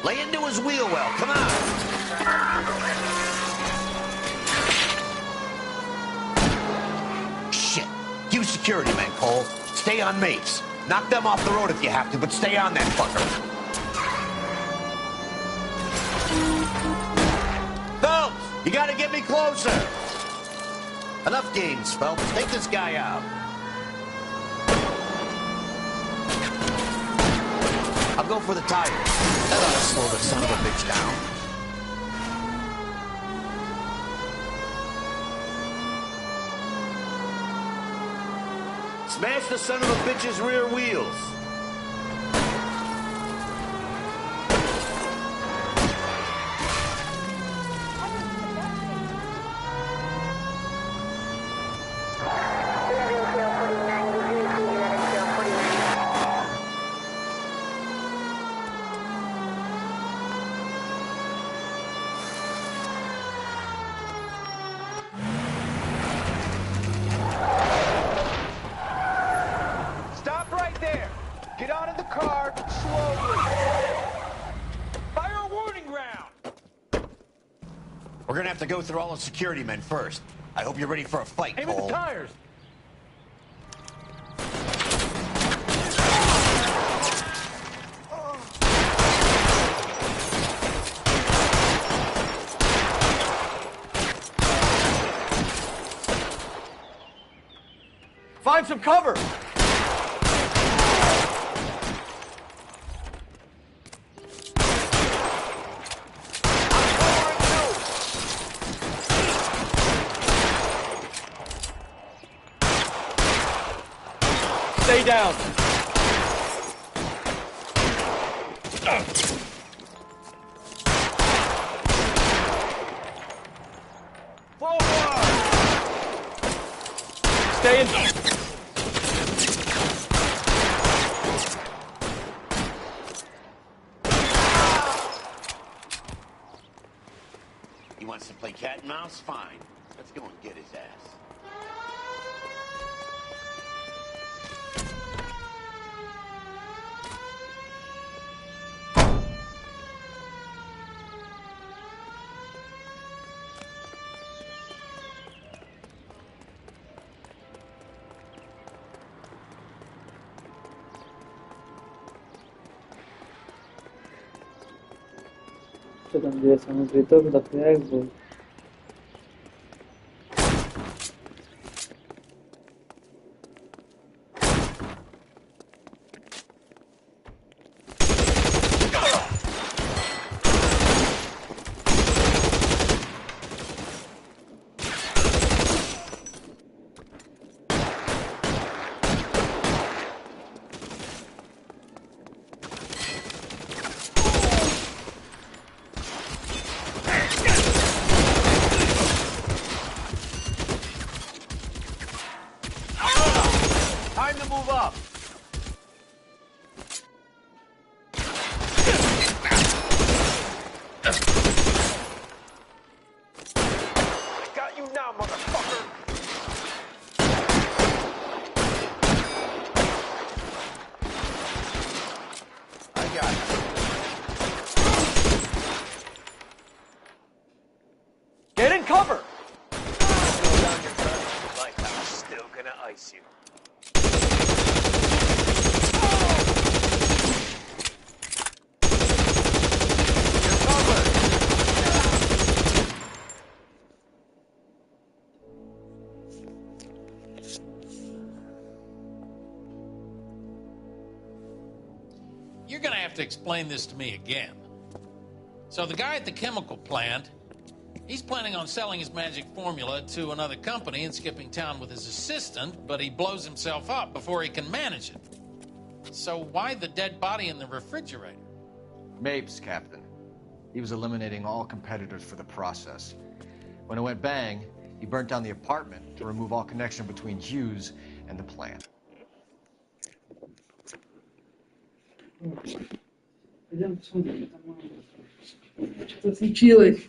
Lay into his wheel well, come on. Shit. You security men, Cole. Stay on mates. Knock them off the road if you have to, but stay on that fucker. Phelps, you gotta get me closer. Enough games, Phelps. Take this guy out. I'll go for the tire. That ought to slow the son of a bitch down. Smash the son of a bitch's rear wheels. We're gonna have to go through all the security men first. I hope you're ready for a fight, Aim at Cole. the tires! Find some cover! Stay down. in. He wants to play cat and mouse? Fine. Let's go and get his ass. Co tam dzieje? Sam widok, tak jak był. Time to move up. I got you now, motherfucker. I got it. Get in cover. Go down your gun. Like I'm still gonna ice you. You're gonna have to explain this to me again. So the guy at the chemical plant, he's planning on selling his magic formula to another company and skipping town with his assistant, but he blows himself up before he can manage it. So why the dead body in the refrigerator? Mapes, Captain. He was eliminating all competitors for the process. When it went bang, he burnt down the apartment to remove all connection between Hughes and the plant. Idziemy posмотреть, там что-то случилось.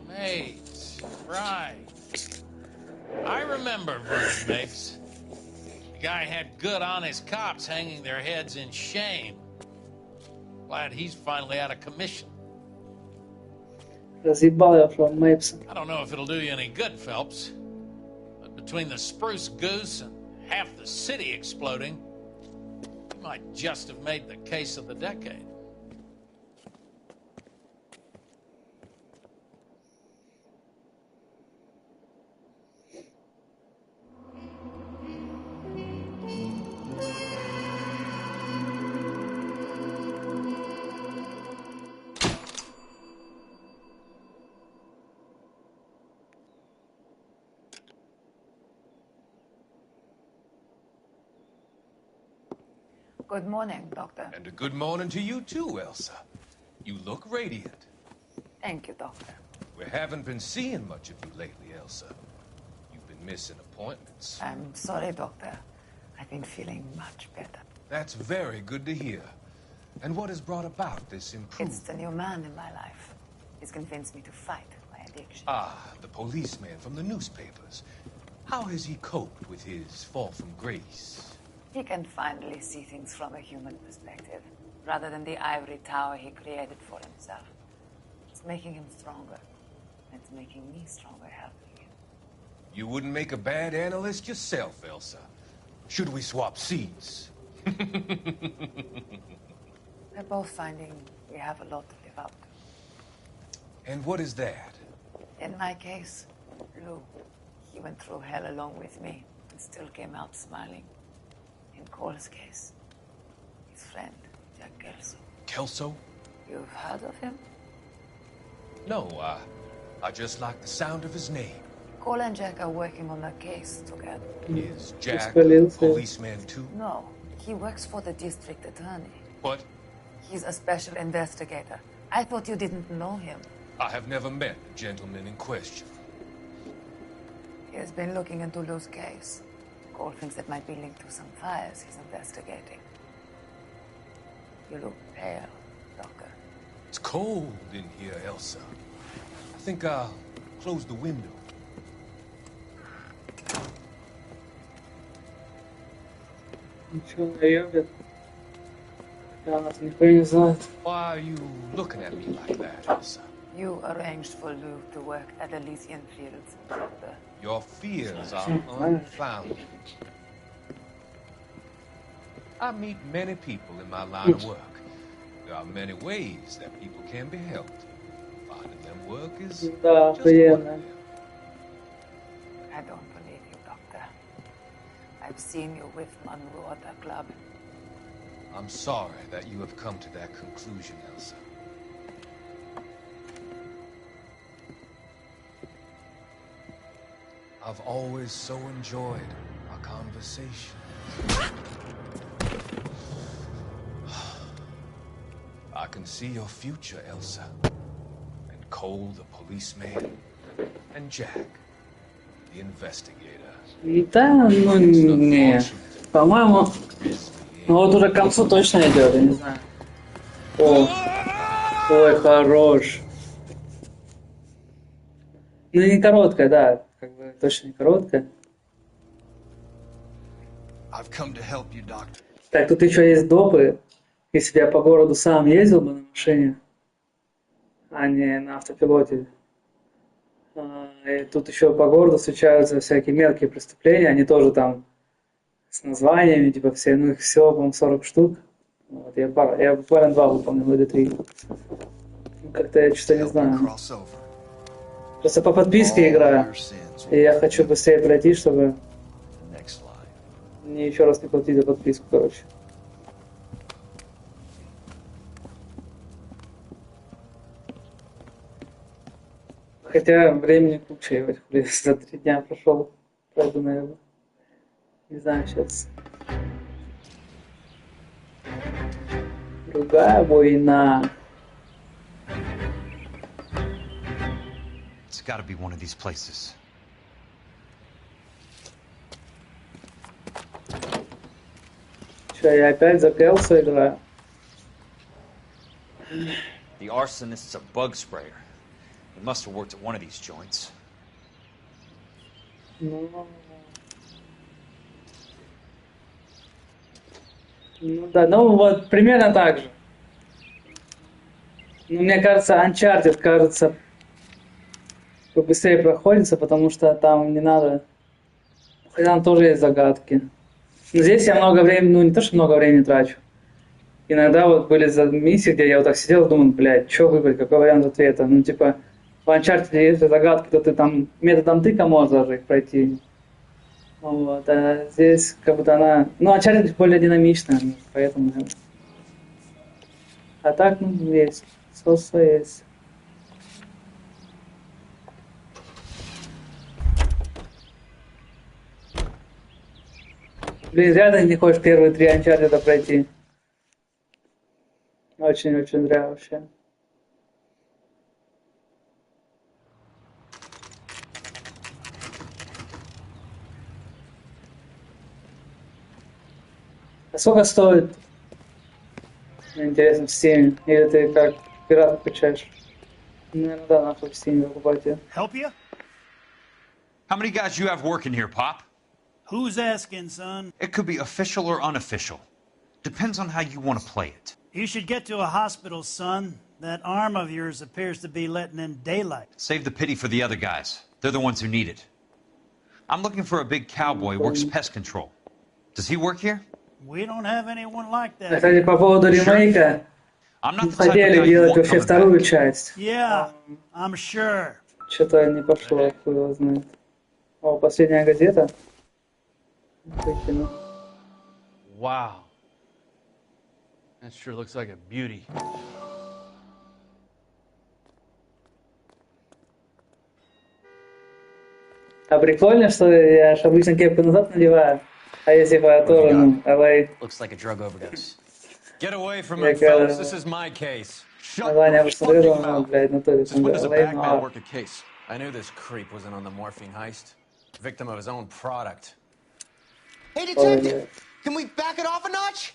Mate, right. I remember Vernon Mapes. The guy had good, honest cops hanging their heads in shame. Glad he's finally out of commission. Разъебал я from Mapes. I don't know if it'll do you any good, Phelps, but between the spruce goose and half the city exploding, you might just have made the case of the decade. Good morning, Doctor. And a good morning to you too, Elsa. You look radiant. Thank you, Doctor. We haven't been seeing much of you lately, Elsa. You've been missing appointments. I'm sorry, Doctor. I've been feeling much better. That's very good to hear. And what has brought about this improvement? It's the new man in my life. He's convinced me to fight my addiction. Ah, the policeman from the newspapers. How has he coped with his fall from grace? He can finally see things from a human perspective, rather than the ivory tower he created for himself. It's making him stronger. It's making me stronger helping him. You wouldn't make a bad analyst yourself, Elsa. Should we swap seats? We're both finding we have a lot to live up to. And what is that? In my case, Lou. He went through hell along with me and still came out smiling. In Cole's case, his friend, Jack Kelso. Kelso? You've heard of him? No, I just like the sound of his name. Cole and Jack are working on a case together. Is Jack a policeman too? No, he works for the district attorney. What? He's a special investigator. I thought you didn't know him. I have never met the gentleman in question. He has been looking into Lou's case. Cole thinks it might be linked to some fires he's investigating. You look pale, Doctor. It's cold in here, Elsa. I think I'll close the window. Ничего не ёбит. Я нас никто не знает. Why are you looking at me like that, Elsa? You arranged for Lou to work at Elysian Fields, Doctor. Your fears are unfounded. I meet many people in my line of work. There are many ways that people can be helped. Finding them work is just one of them. I don't believe you, Doctor. I've seen you with Monroe at the club. I'm sorry that you have come to that conclusion, Elsa. I've always so enjoyed our conversations. I can see your future, Elsa. And Cole, the policeman, and Jack, the investigator. Да, ну не. По-моему, ну вот уже к концу точно идет, я не знаю. О, ой, хорош. Ну не короткая, да, как бы точно не короткая. I've come to help you, doctor. Так, тут еще есть допы. Если бы я по городу сам ездил бы на машине, а не на автопилоте. И тут еще по городу встречаются всякие мелкие преступления, они тоже там с названиями, типа все, ну их всего, по-моему, 40 штук. Вот, я буквально 2 выполнил или 3. Ну, как-то я что-то не знаю. Просто по подписке играю, и я хочу быстрее пройти, чтобы мне еще раз не платить за подписку, короче. Хотя времени куча, я за 3 дня прошел, пройду, наверное. Не знаю, сейчас. Другая война. It's got to be one of these places. Че, я опять за Келсу играю? The arsonist's a bug sprayer. He must have worked at one of these joints. Ну да, ну вот примерно так же. Но мне кажется, Uncharted, кажется, побыстрее проходится, потому что там не надо... Хотя там тоже есть загадки. Но здесь я много времени, ну не то, что много времени трачу. Иногда вот были миссии, где я вот так сидел и думал, блядь, что выбрать, какой вариант ответа. Ну типа, в Uncharted есть загадки, то ты там методом тыка можешь даже их пройти. Вот, а здесь как будто она... Ну, Uncharted более динамичная, поэтому... А так, ну, есть. Соса есть. Блин, зря ты не хочешь первые 3 Uncharted пройти. Очень-очень зря вообще. А сколько стоит? Мне интересно, в Steam. Или ты как пират качаешь? Наверное, да, нахуй в Steam покупать ее. Help you? How many guys you have working here, Pop? Who's asking, son? It could be official or unofficial. Depends on how you want to play it. You should get to a hospital, son. That arm of yours appears to be letting in daylight. Save the pity for the other guys. They're the ones who need it. I'm looking for a big cowboy who works pest control. Does he work here? We don't have anyone like that. Кстати, по поводу ремейка, хотели делать вообще вторую часть. Yeah, I'm sure. Что-то не пошло, хуй его знает. О, последняя газета. Wow. That sure looks like a beauty. А прикольно, что я ж обычно кепку назад надеваю, а если тоже, ну, LA. Looks like a drug overdose. Get away from me, fellas. This is my case. Название посмотрел, ну, блядь, на то, Since when does a LA, bagman ну, work a case? I knew this creep was in on the morphine heist. Victim of his own product. Hey, detective! Can we back it off a notch?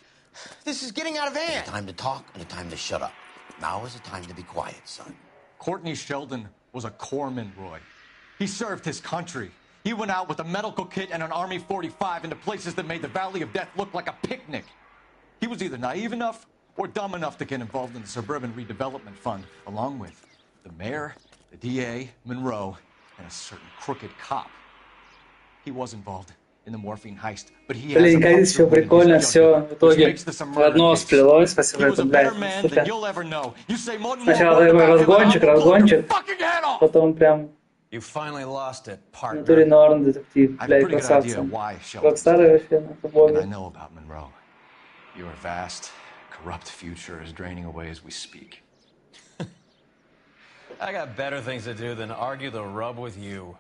This is getting out of hand. A time to talk and a time to shut up. Now is the time to be quiet, son. Courtney Sheldon was a corpsman, Roy. He served his country. He went out with a medical kit and an Army 45 into places that made the Valley of Death look like a picnic. He was either naive enough or dumb enough to get involved in the Suburban Redevelopment Fund, along with the mayor, the DA, Monroe, and a certain crooked cop. He was involved in the morphine heist, but he has блин, как здесь все прикольно, все в итоге в одно сплелось, спасибо это, блядь, супер. Сначала такой разгончик, потом прям в натуре норм детектив, блядь, красавцы. Рокстары вообще, на And I know about Monroe. Your vast, corrupt future is draining away as we speak. I got better things to do than argue the rub with you.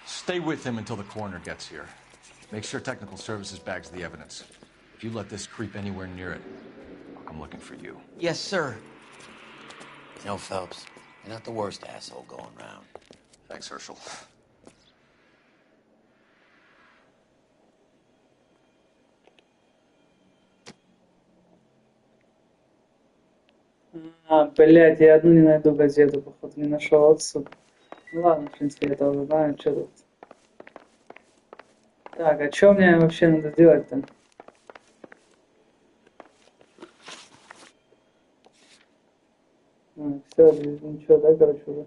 Stay with him until the coroner gets here. Make sure technical services bags the evidence. If you let this creep anywhere near it, I'll come looking for you. Yes, sir. You know, Phelps, you're not the worst asshole going round. Thanks, Herschel. А, блядь, я одну не найду газету, походу, не нашел отсюда. Ну ладно, в принципе, я тоже знаю, что тут. Так, а что мне вообще надо сделать-то? Все, ничего, да, короче, уже.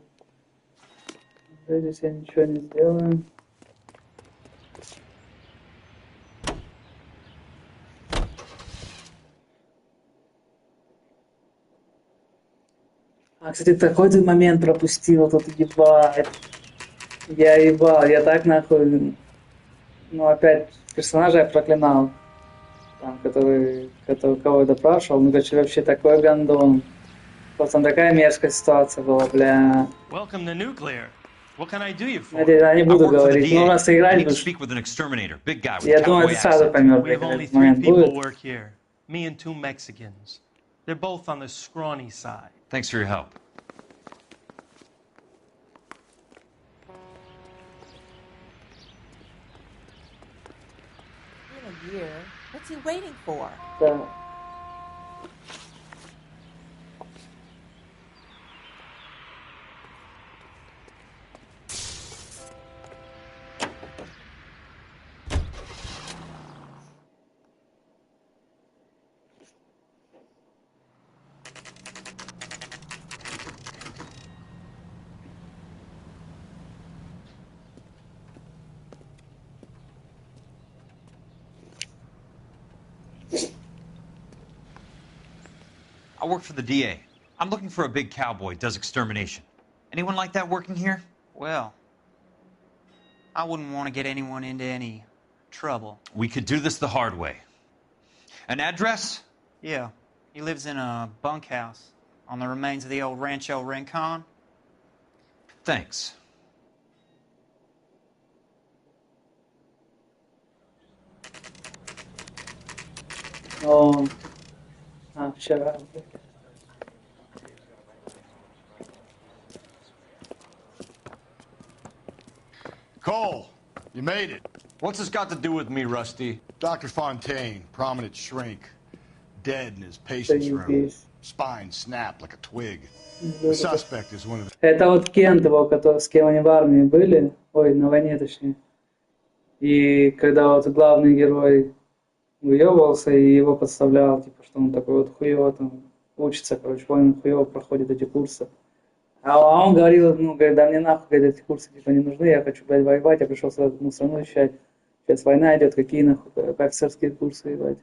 Здесь я ничего не сделаю. А, кстати, такой ты момент пропустил, тут ебать. Я ебал, я так нахуй... Ну, опять, персонажа я проклинал. Там, кого я допрашивал. Ну, короче, вообще такой гандон. Просто там такая мерзкая ситуация была, бля. Welcome to Nuclear. What can I do you for? Я не I буду work for the говорить, но у DA. нас I играть need to будешь. speak with an exterminator, big guy with a Я думаю, cowboy ты сразу accent. поймешь, We have когда only этот 3 момент people будет. work here. Me and 2 Mexicans. They're both on the scrawny side. Thanks for your help. In a year. What's he waiting for? Да. I work for the DA. I'm looking for a big cowboy who does extermination. Anyone like that working here? Well, I wouldn't want to get anyone into any trouble. We could do this the hard way. An address? Yeah, he lives in a bunkhouse on the remains of the old Rancho Rincon. Thanks. О, вчера. Cole, you made it. What's this got to do with me, Rusty? Dr. Fontaine, prominent shrink, dead in his patient's room. Spine snapped like a twig. The suspect is one of the... Это вот Кент его, с кем они в армии были, ой, на войне точнее. И когда вот главный герой выебывался и его подставлял, типа, что он такой вот хуёво там учится, короче, он хуёво проходит эти курсы. А он говорил, ну, говорит, да мне нахуй, говорит, эти курсы типа не нужны, я хочу, блядь, воевать, я пришел сразу, ну, страну защищать. Сейчас война идет, какие нахуй офицерские курсы, ебать.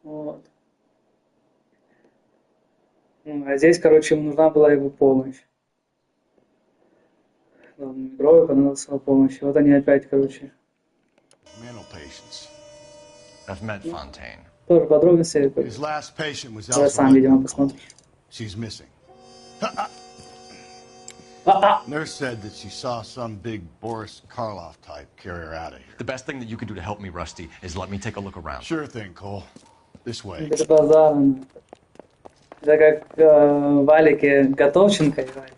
Вот. Ну, а здесь, короче, ему нужна была его помощь. Главному герою понадобилась его помощь. И вот они опять, короче. Mental patients. I've met Fontaine. Тоже подробности. His last patient was Давай сам, видимо, посмотришь. She's missing. Nurse said that she saw some big Boris Karloff type carry her out of here. The best thing that you can do to help me, Rusty, is let me take a look around. Sure thing, Cole. This way. Это базарно. Это как в Алике Готовченко играет.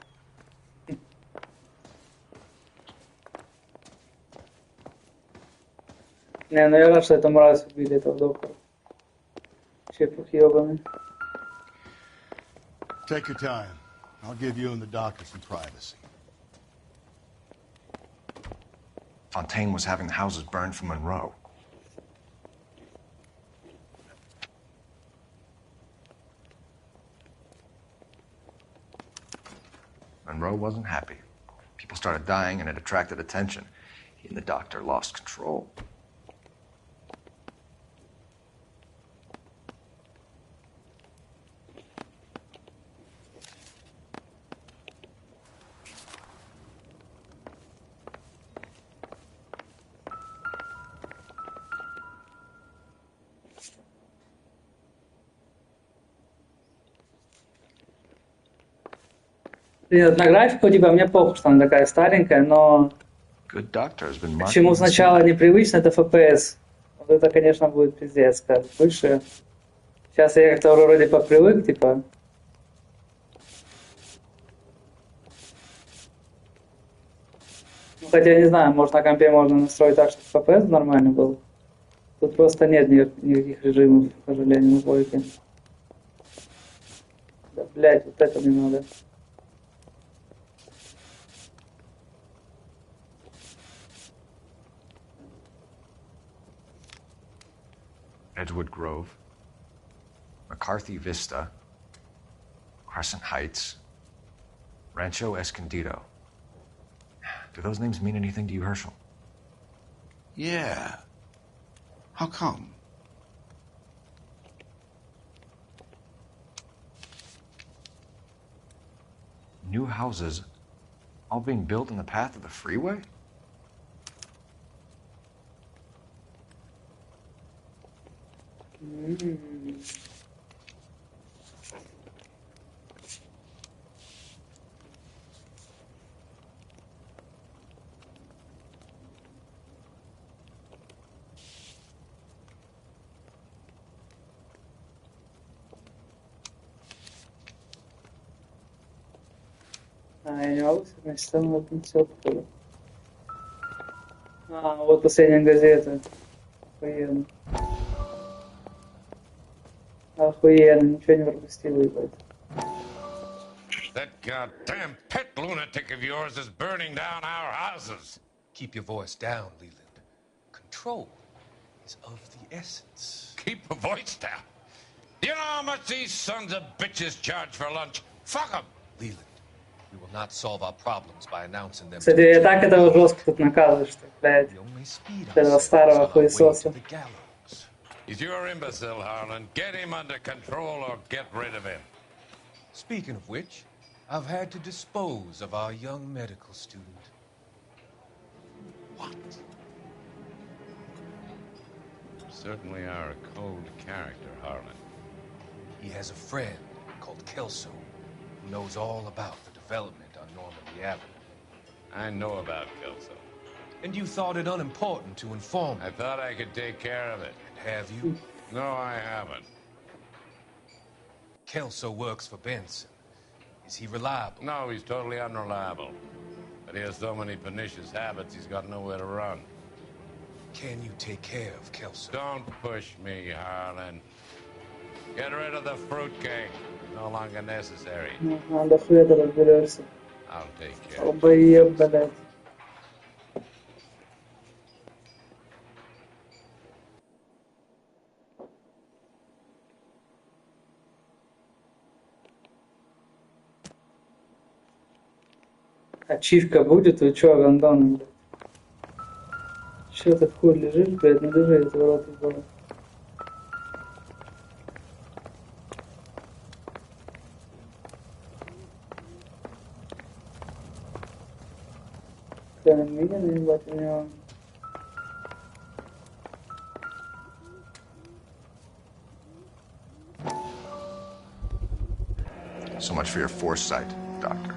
Не, ну я рад, что эту мразь убили, этого доктора. Чепух ебаный. Take your time. I'll give you and the doctor some privacy. Fontaine was having the houses burned for Monroe. Monroe wasn't happy. People started dying and it attracted attention. He and the doctor lost control. Нет, на графику, типа, мне похуй, что она такая старенькая, но Good doctor has been чему marketing сначала непривычно, это FPS. Вот это, конечно, будет пиздец, как выше. Сейчас я как-то вроде попривык, типа. Ну, хотя, я не знаю, может, на компе можно настроить так, чтобы FPS нормально был. Тут просто нет никаких режимов, к сожалению, на плойке. Да, блядь, вот это не надо. Edgewood Grove, McCarthy Vista, Crescent Heights, Rancho Escondido. Do those names mean anything to you, Herschel? Yeah. How come? New houses all being built in the path of the freeway? Я не могу, значит, там вот все походу. Вот последняя газета. Охуенно. Охуенно, ничего не пропустил, ебать. That goddamn pet lunatic of yours is burning down our houses. Keep your voice down, Leland. Control is of the essence. Keep your voice down? Do you know how much these sons of bitches charge for lunch? Fuck them! Leland, we will not solve our problems by announcing them. Кстати, я так этого жестко тут наказываю, что, блядь, этого старого хуесоса. He's your imbecile, Harlan. Get him under control or get rid of him. Speaking of which, I've had to dispose of our young medical student. What? You certainly are a cold character, Harlan. He has a friend called Kelso who knows all about the development on Normandy Avenue. I know about Kelso. And you thought it unimportant to inform me. I thought I could take care of it. And have you? No, I haven't. Kelso works for Benson. Is he reliable? No, he's totally unreliable. But he has so many pernicious habits, he's got nowhere to run. Can you take care of Kelso? Don't push me, Harlan. Get rid of the fruitcake. It's no longer necessary. Надо хуя-то разберешься. I'll take care. Долбоеб, блядь. Ачивка будет? Вы чё, гандоны, блядь? Чё ты в хуй лежишь, блядь? Ну держи это в рот ебаный. Меня наебать у него. So much for your foresight, Doctor.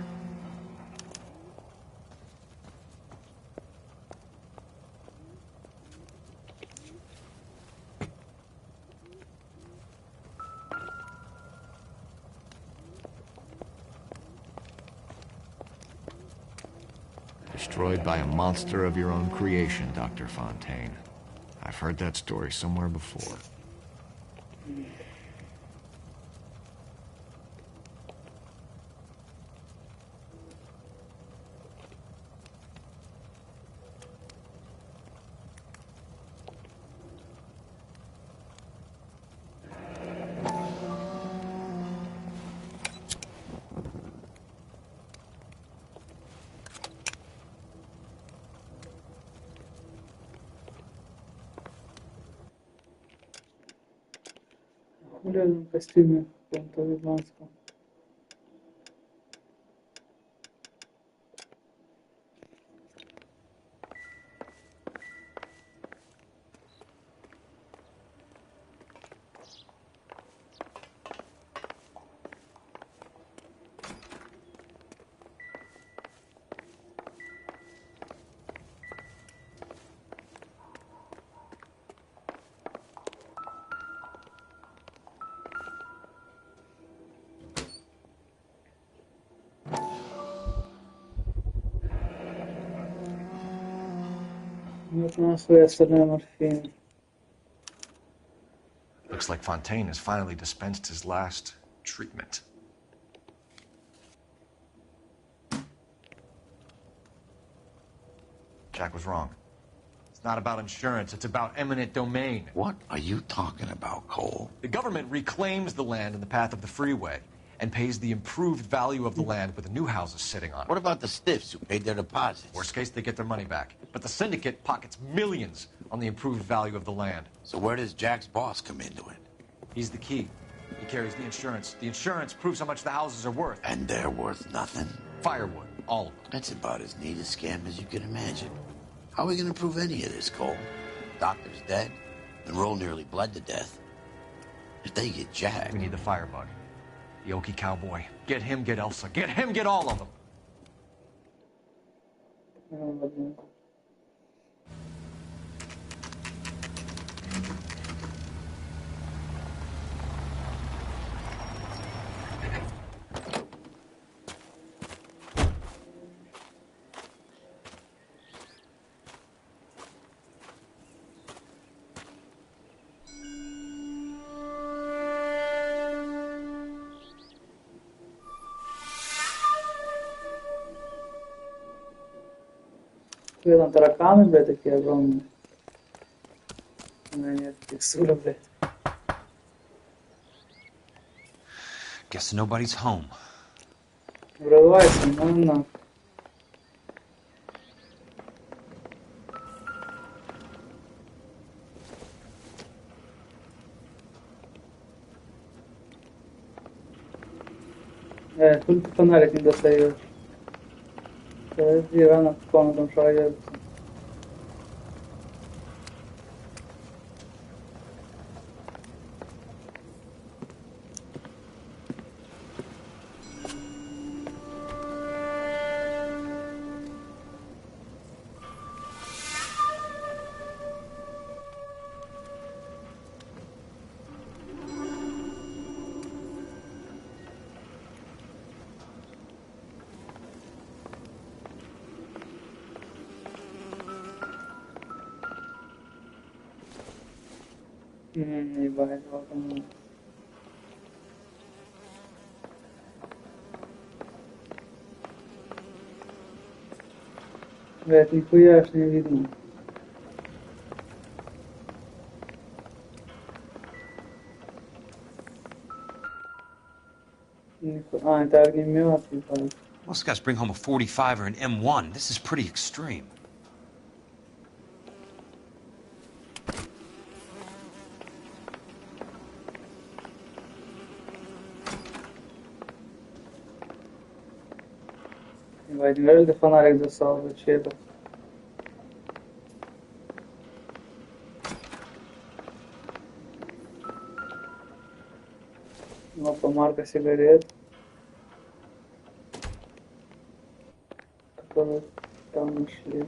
Destroyed by a monster of your own creation, Dr. Fontaine. I've heard that story somewhere before. В реальном костюме каком-то веганском. Вот у нас свои остальные морфины. Looks like Fontaine has finally dispensed his last treatment. Jack was wrong. It's not about insurance, it's about eminent domain. What are you talking about, Cole? The government reclaims the land in the path of the freeway and pays the improved value of the land with the new houses sitting on it. What about the stiffs who paid their deposits? Worst case, they get their money back. But the syndicate pockets millions on the improved value of the land. So where does Jack's boss come into it? He's the key. He carries the insurance. The insurance proves how much the houses are worth. And they're worth nothing? Firewood, all of them. That's about as neat a scam as you can imagine. How are we going to prove any of this, Cole? Doctor's dead, and Roll nearly bled to death. If they get Jack... We need the firebug. The Okie cowboy. Get him, get Elsa. Get him, get all of them. Там тараканы, блядь, такие огромные. У меня нет текстуры, блядь. Guess nobody's home. Врывайся, на. Только фонарик не достаешь. Подожди, рано в комнату шагается. Ебать, вот он. Блядь, нихуя ж не видно. А, это огнемет, ебать. Most guys bring home a 45 or an M1. This is pretty extreme. Ебать, неужели ты фонарик засал? Зачем это? Опа, марка сигарет. Которую там нашли.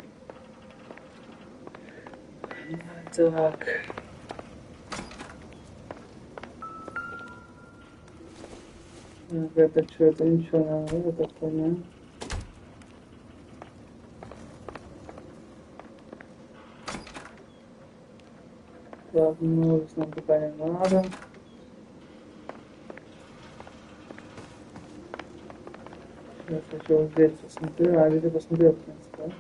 Так. Это что, это ничего не надо, это хуйня. Так, ножик нам пока не надо. Сейчас еще вот здесь посмотрю. А, где посмотрел, в принципе, да?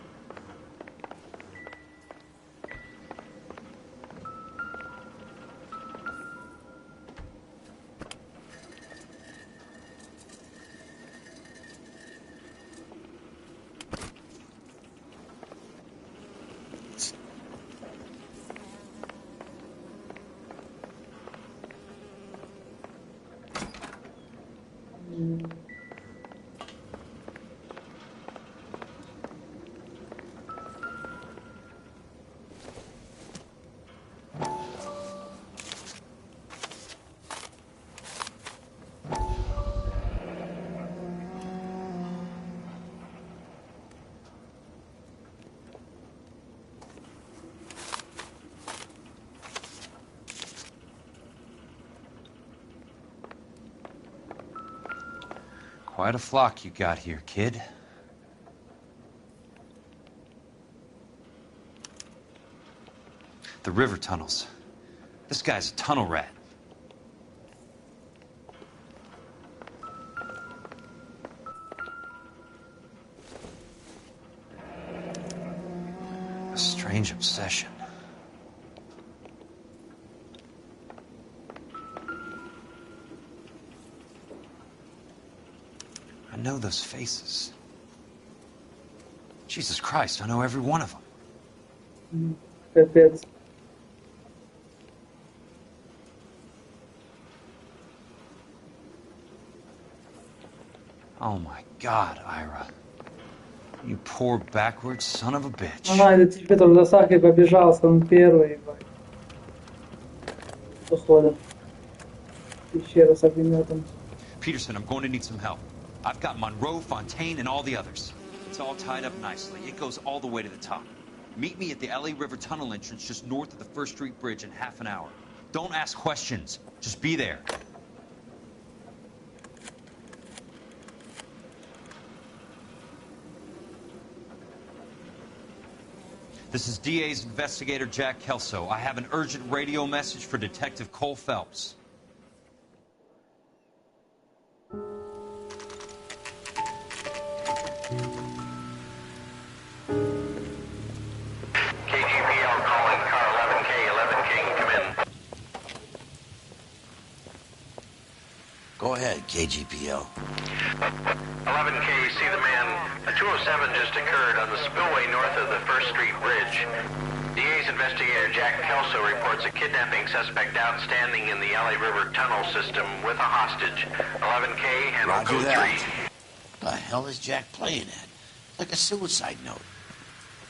Quite a flock you got here, kid. The river tunnels. This guy's a tunnel rat. A strange obsession. I know those faces. Jesus Christ, I know every one of them. Капец. Oh my God, Ira. You poor backwards son of a bitch. Ага, это теперь тоже за Сахой побежал, он первый, ебать. Походу. Пещера с огнеметом. Peterson, I'm going to need some help. I've got Monroe, Fontaine, and all the others. It's all tied up nicely. It goes all the way to the top. Meet me at the LA River Tunnel entrance just north of the First Street Bridge in half an hour. Don't ask questions. Just be there. This is DA's investigator Jack Kelso. I have an urgent radio message for Detective Cole Phelps. Go ahead, KGPL. 11K, see the man. A 207 just occurred on the spillway north of the 1st Street Bridge. DA's investigator Jack Kelso reports a kidnapping suspect outstanding in the LA River tunnel system with a hostage. 11K, handle Roger code that. 3. The hell is Jack playing at? Like a suicide note.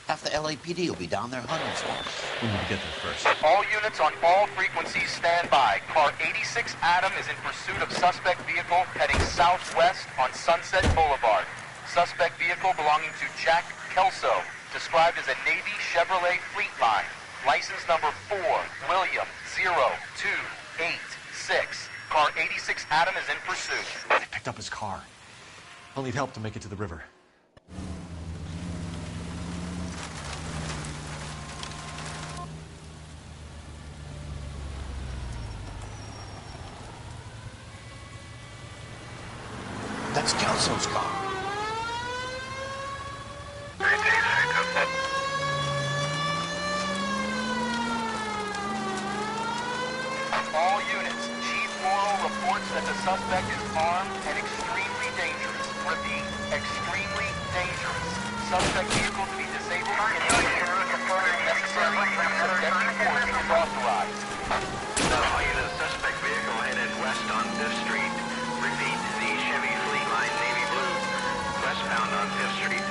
Half the LAPD will be down there hunting for him. We need to get there first. All units on all frequencies stand by. Car 86 Adam is in pursuit of suspect vehicle heading southwest on Sunset Boulevard. Suspect vehicle belonging to Jack Kelso, described as a Navy Chevrolet Fleetline. License number 4, William 0286. Car 86 Adam is in pursuit. They picked up his car. I'll need help to make it to the river. That's Kelso's car. All units, Chief Morrow reports that the suspect is armed and extremely dangerous. Repeat, extremely dangerous. Suspect vehicle to be disabled and necessary use of deadly force is authorized. All units, suspect vehicle headed west on 5th Street. Repeat, the Chevy Fleetline Navy Blue, westbound on 5th Street.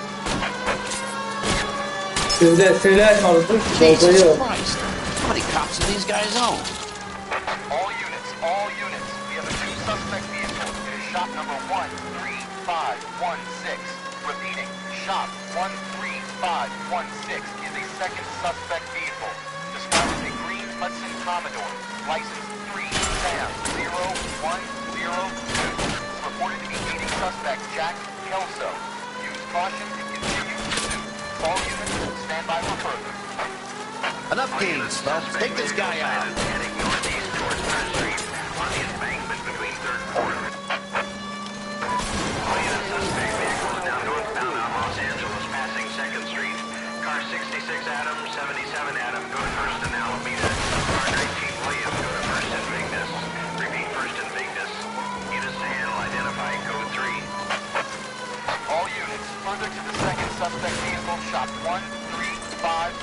Jesus Christ! How many cops do these guys own? All units, we have a new suspect vehicle. It is shop number 13516. Repeating, shop 13516 is a second suspect vehicle. Described as a green Hudson Commodore. License 3 Sam 0102. Reported to be aiding suspect Jack Kelso. Use caution and continue pursuit. All units stand by for further. Enough games, folks. Take this guy out. Heading northeast towards 3rd Street on the embankment between 3rd and 4th. All units, suspect vehicle is now northbound on Los Angeles, passing 2nd Street. Car 66 Adam, 77 Adam, go to 1st and Alameda. Car 19 William, go to 1st and Vignes. Repeat, 1st and Vignes. Units to handle, identify code 3. All units, further to the second suspect vehicle, shop 13516.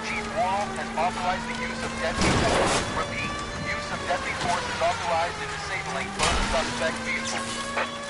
Chief Morrow has authorized the use of deadly force. Repeat, use of deadly force is authorized in disabling both suspect vehicles.